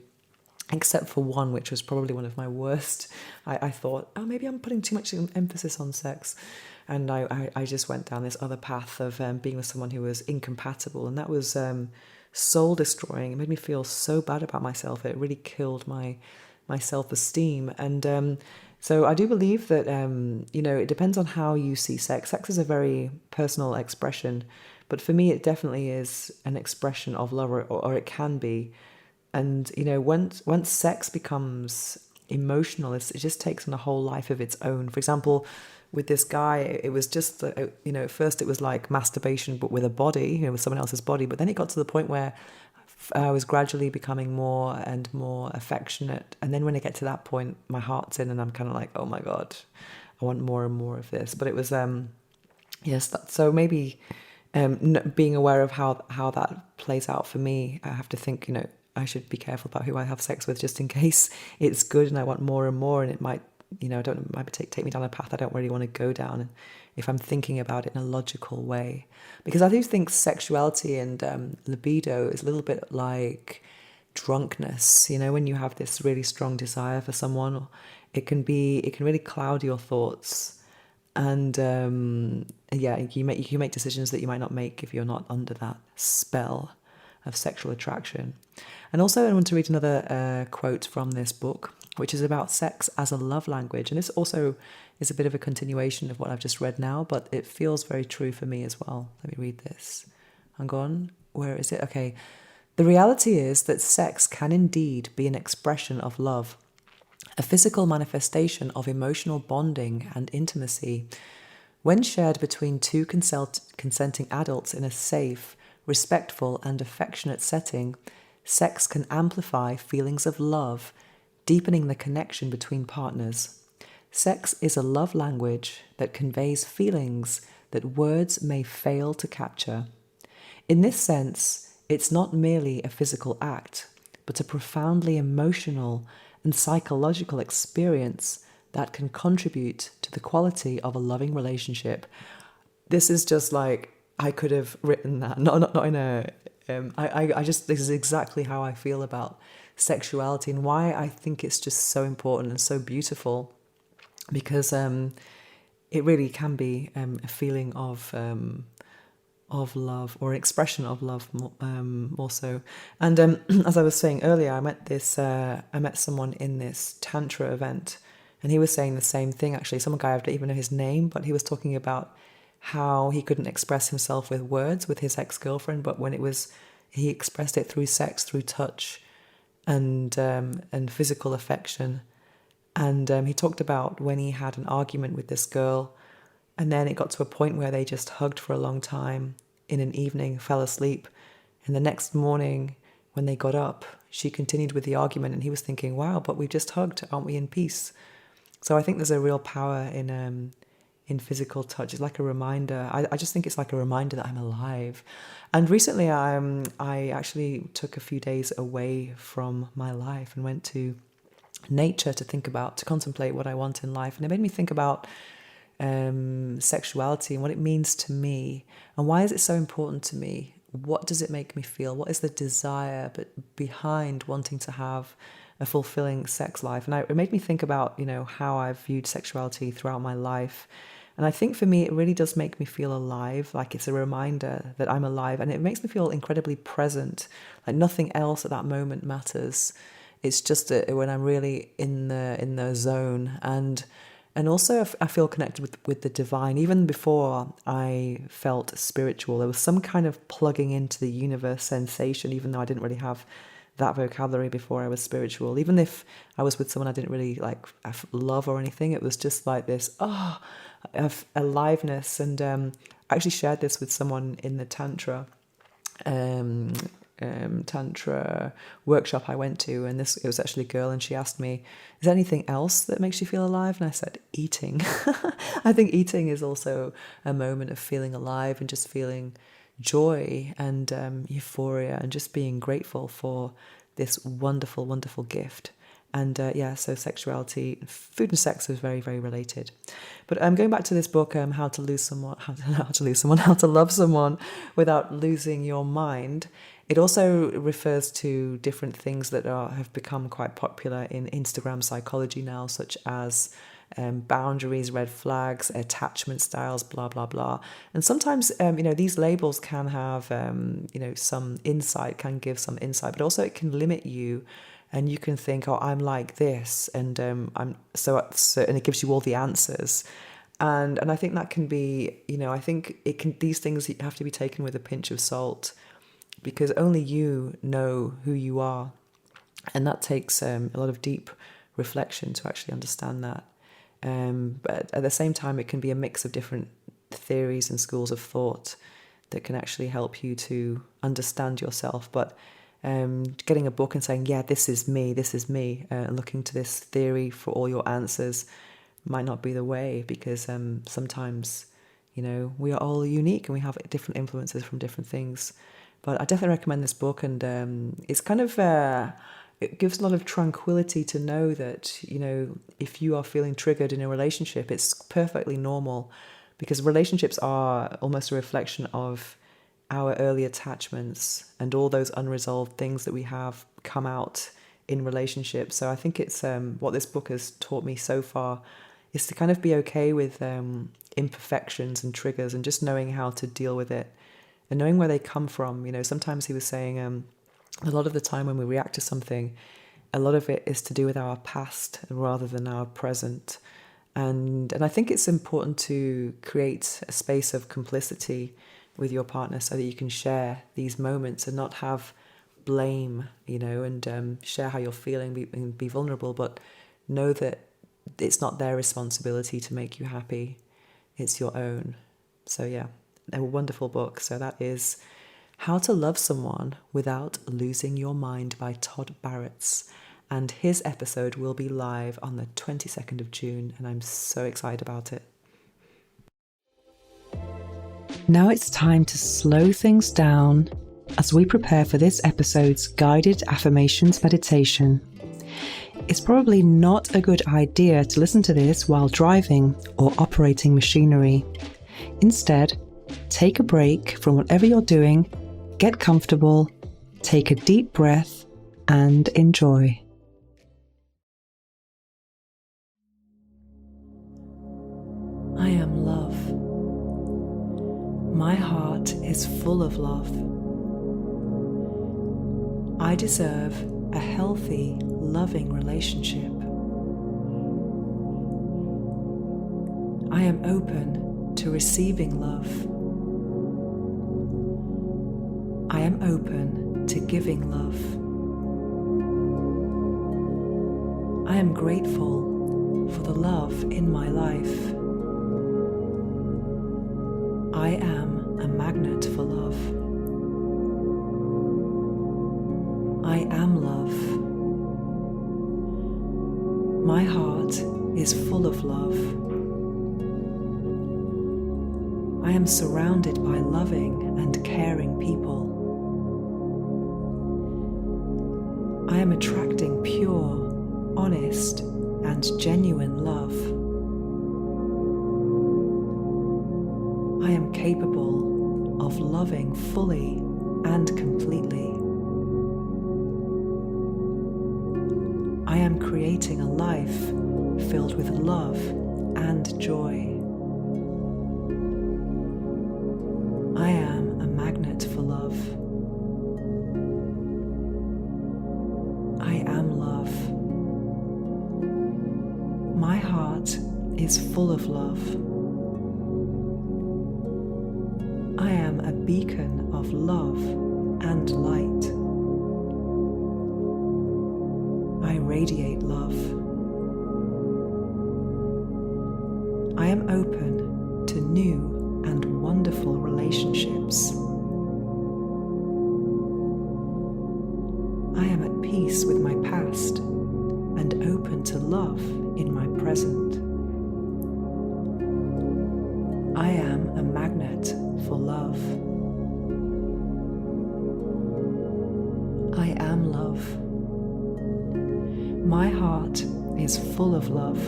except for one, which was probably one of my worst. I thought, oh, maybe I'm putting too much emphasis on sex. And I just went down this other path of being with someone who was incompatible. And that was soul destroying. It made me feel so bad about myself. It really killed my self-esteem. And so I do believe that, it depends on how you see sex. Sex is a very personal expression. But for me, it definitely is an expression of love, or it can be. And, once sex becomes emotional, it just takes on a whole life of its own. For example, with this guy, it was just, at first it was like masturbation, but with a body, with someone else's body. But then it got to the point where I was gradually becoming more and more affectionate. And then when I get to that point, my heart's in, and I'm kind of like, oh my God, I want more and more of this. But it was, yes, so maybe being aware of how that plays out for me, I have to think, I should be careful about who I have sex with, just in case it's good and I want more and more, and it might, it might take me down a path I don't really want to go down, if I'm thinking about it in a logical way. Because I do think sexuality and libido is a little bit like drunkenness. When you have this really strong desire for someone, it can really cloud your thoughts. And you make decisions that you might not make if you're not under that spell of sexual attraction. And also I want to read another quote from this book, which is about sex as a love language. And this also is a bit of a continuation of what I've just read now, but it feels very true for me as well. Let me read this. Hang on. Where is it? Okay. The reality is that sex can indeed be an expression of love, a physical manifestation of emotional bonding and intimacy. When shared between two consenting adults in a safe, respectful, and affectionate setting, sex can amplify feelings of love, deepening the connection between partners. Sex is a love language that conveys feelings that words may fail to capture. In this sense, it's not merely a physical act, but a profoundly emotional and psychological experience that can contribute to the quality of a loving relationship. This is just like, I could have written that, not in a, this is exactly how I feel about sexuality, and why I think it's just so important and so beautiful, because it really can be a feeling of love, or an expression of love, more so. And as I was saying earlier, I met someone in this tantra event, and he was saying the same thing. Actually, some guy, I don't even know his name, but he was talking about how he couldn't express himself with words with his ex-girlfriend, but when it was he expressed it through sex, through touch, and physical affection. And he talked about when he had an argument with this girl, and then it got to a point where they just hugged for a long time in an evening, fell asleep. And the next morning, when they got up, she continued with the argument, and he was thinking, wow, but we just hugged, aren't we in peace? So I think there's a real power in physical touch. It's like a reminder. I just think it's like a reminder that I'm alive. And recently I actually took a few days away from my life and went to nature to contemplate what I want in life. And it made me think about sexuality and what it means to me, and why is it so important to me? What does it make me feel? What is the desire behind wanting to have a fulfilling sex life? And it made me think about, how I've viewed sexuality throughout my life. And I think for me, it really does make me feel alive. Like it's a reminder that I'm alive, and it makes me feel incredibly present. Like nothing else at that moment matters. It's just when I'm really in the zone, and also I feel connected with the divine. Even before I felt spiritual, there was some kind of plugging into the universe sensation, even though I didn't really have that vocabulary before I was spiritual. Even if I was with someone I didn't really love or anything, it was just like this, aliveness. And I actually shared this with someone in the Tantra workshop I went to, and it was actually a girl, and she asked me, is there anything else that makes you feel alive? And I said, eating. I think eating is also a moment of feeling alive and just feeling joy and euphoria and just being grateful for this wonderful, wonderful gift. And so sexuality, food and sex is very, very related. But going back to this book, how to love someone without losing your mind. It also refers to different things that have become quite popular in Instagram psychology now, such as boundaries, red flags, attachment styles, blah, blah, blah. And sometimes, these labels can have, some insight, can give some insight, but also it can limit you. And you can think, oh, I'm like this, and I'm so, and it gives you all the answers. And I think that can be, I think these things have to be taken with a pinch of salt, because only you know who you are. And that takes a lot of deep reflection to actually understand that. But at the same time, it can be a mix of different theories and schools of thought that can actually help you to understand yourself. But getting a book and saying, yeah, this is me, and looking to this theory for all your answers might not be the way, because sometimes, we are all unique and we have different influences from different things. But I definitely recommend this book, and it's kind of, it gives a lot of tranquility to know that, if you are feeling triggered in a relationship, it's perfectly normal, because relationships are almost a reflection of our early attachments and all those unresolved things that we have come out in relationships. So I think it's what this book has taught me so far is to kind of be okay with imperfections and triggers, and just knowing how to deal with it and knowing where they come from. Sometimes he was saying a lot of the time when we react to something, a lot of it is to do with our past rather than our present. And I think it's important to create a space of complicity with your partner so that you can share these moments and not have blame, and share how you're feeling and be vulnerable, but know that it's not their responsibility to make you happy. It's your own. So yeah, a wonderful book. So that is How to Love Someone Without Losing Your Mind by Todd Barretts. And his episode will be live on the 22nd of June, and I'm so excited about it. Now it's time to slow things down as we prepare for this episode's guided affirmations meditation. It's probably not a good idea to listen to this while driving or operating machinery. Instead, take a break from whatever you're doing, get comfortable, take a deep breath, and enjoy. I am love. My heart is full of love. I deserve a healthy, loving relationship. I am open to receiving love. I am open to giving love. I am grateful for the love in my life. I am a magnet for love. I am love. My heart is full of love. I am surrounded by loving and caring people. I am attracting pure, honest, and genuine love. I am capable of loving fully and completely. I am creating a life filled with love and joy. I am a magnet for love. I am love. My heart is full of love. I am a beacon of love and light. I radiate love. I am open to new and wonderful relationships. I am at peace with my past and open to love in my present. I am a magnet for love. I am love. My heart is full of love.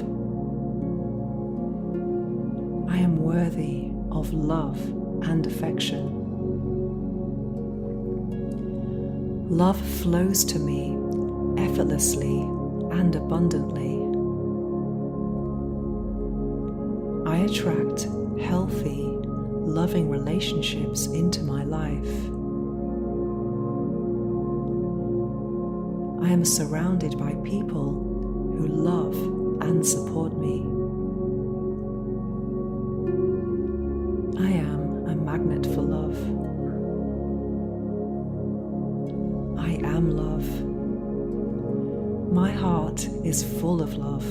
I am worthy of love and affection. Love flows to me effortlessly and abundantly. I attract healthy, loving relationships into my life. I am surrounded by people who love and support me. I am a magnet for love. I am love. My heart is full of love.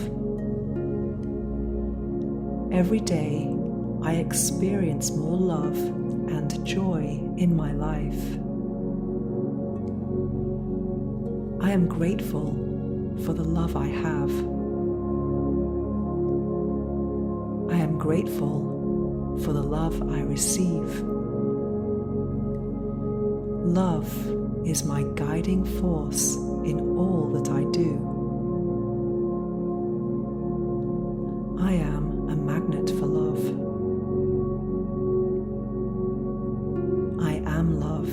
Every day, I experience more love and joy in my life. I am grateful for the love I have. I am grateful for the love I receive. Love is my guiding force in all that I do. I am a magnet for love. I am love.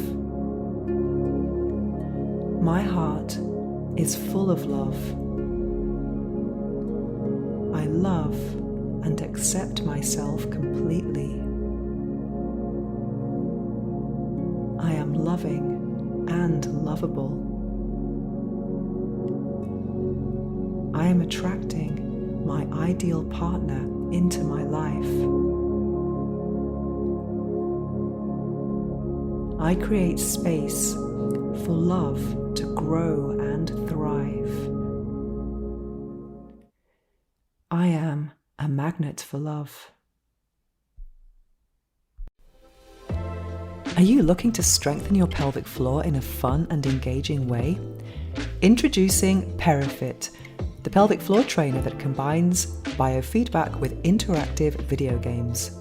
My heart is full of love. I love and accept myself completely. I am loving and lovable. I am attracting my ideal partner into my life. I create space for love to grow and thrive. I am a magnet for love. Are you looking to strengthen your pelvic floor in a fun and engaging way? Introducing PeriFit, the pelvic floor trainer that combines biofeedback with interactive video games.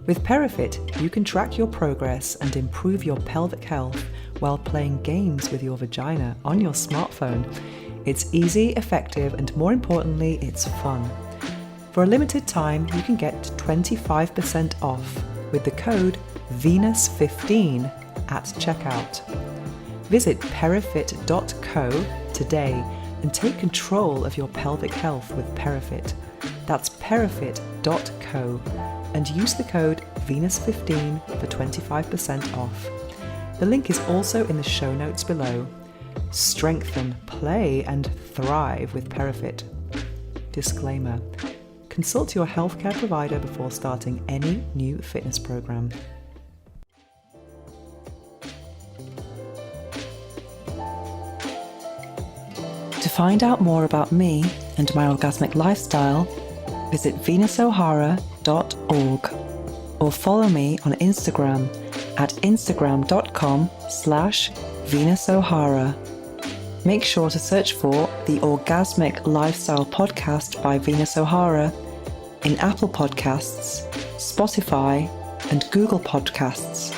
With PeriFit, you can track your progress and improve your pelvic health while playing games with your vagina on your smartphone. It's easy, effective, and more importantly, it's fun. For a limited time, you can get 25% off with the code Venus15 at checkout. Visit perifit.co today and take control of your pelvic health with PeriFit. That's perifit.co and use the code Venus15 for 25% off. The link is also in the show notes below. Strengthen, play, and thrive with PeriFit. Disclaimer: consult your healthcare provider before starting any new fitness program. find out more about me and my orgasmic lifestyle, visit venusohara.org or follow me on Instagram at instagram.com/venusohara. Make sure to search for the Orgasmic Lifestyle Podcast by Venus O'Hara in Apple Podcasts, Spotify, and Google Podcasts,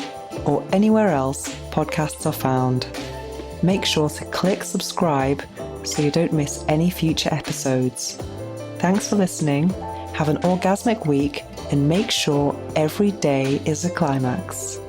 or anywhere else podcasts are found. Make sure to click subscribe so you don't miss any future episodes. Thanks for listening, have an orgasmic week, and make sure every day is a climax.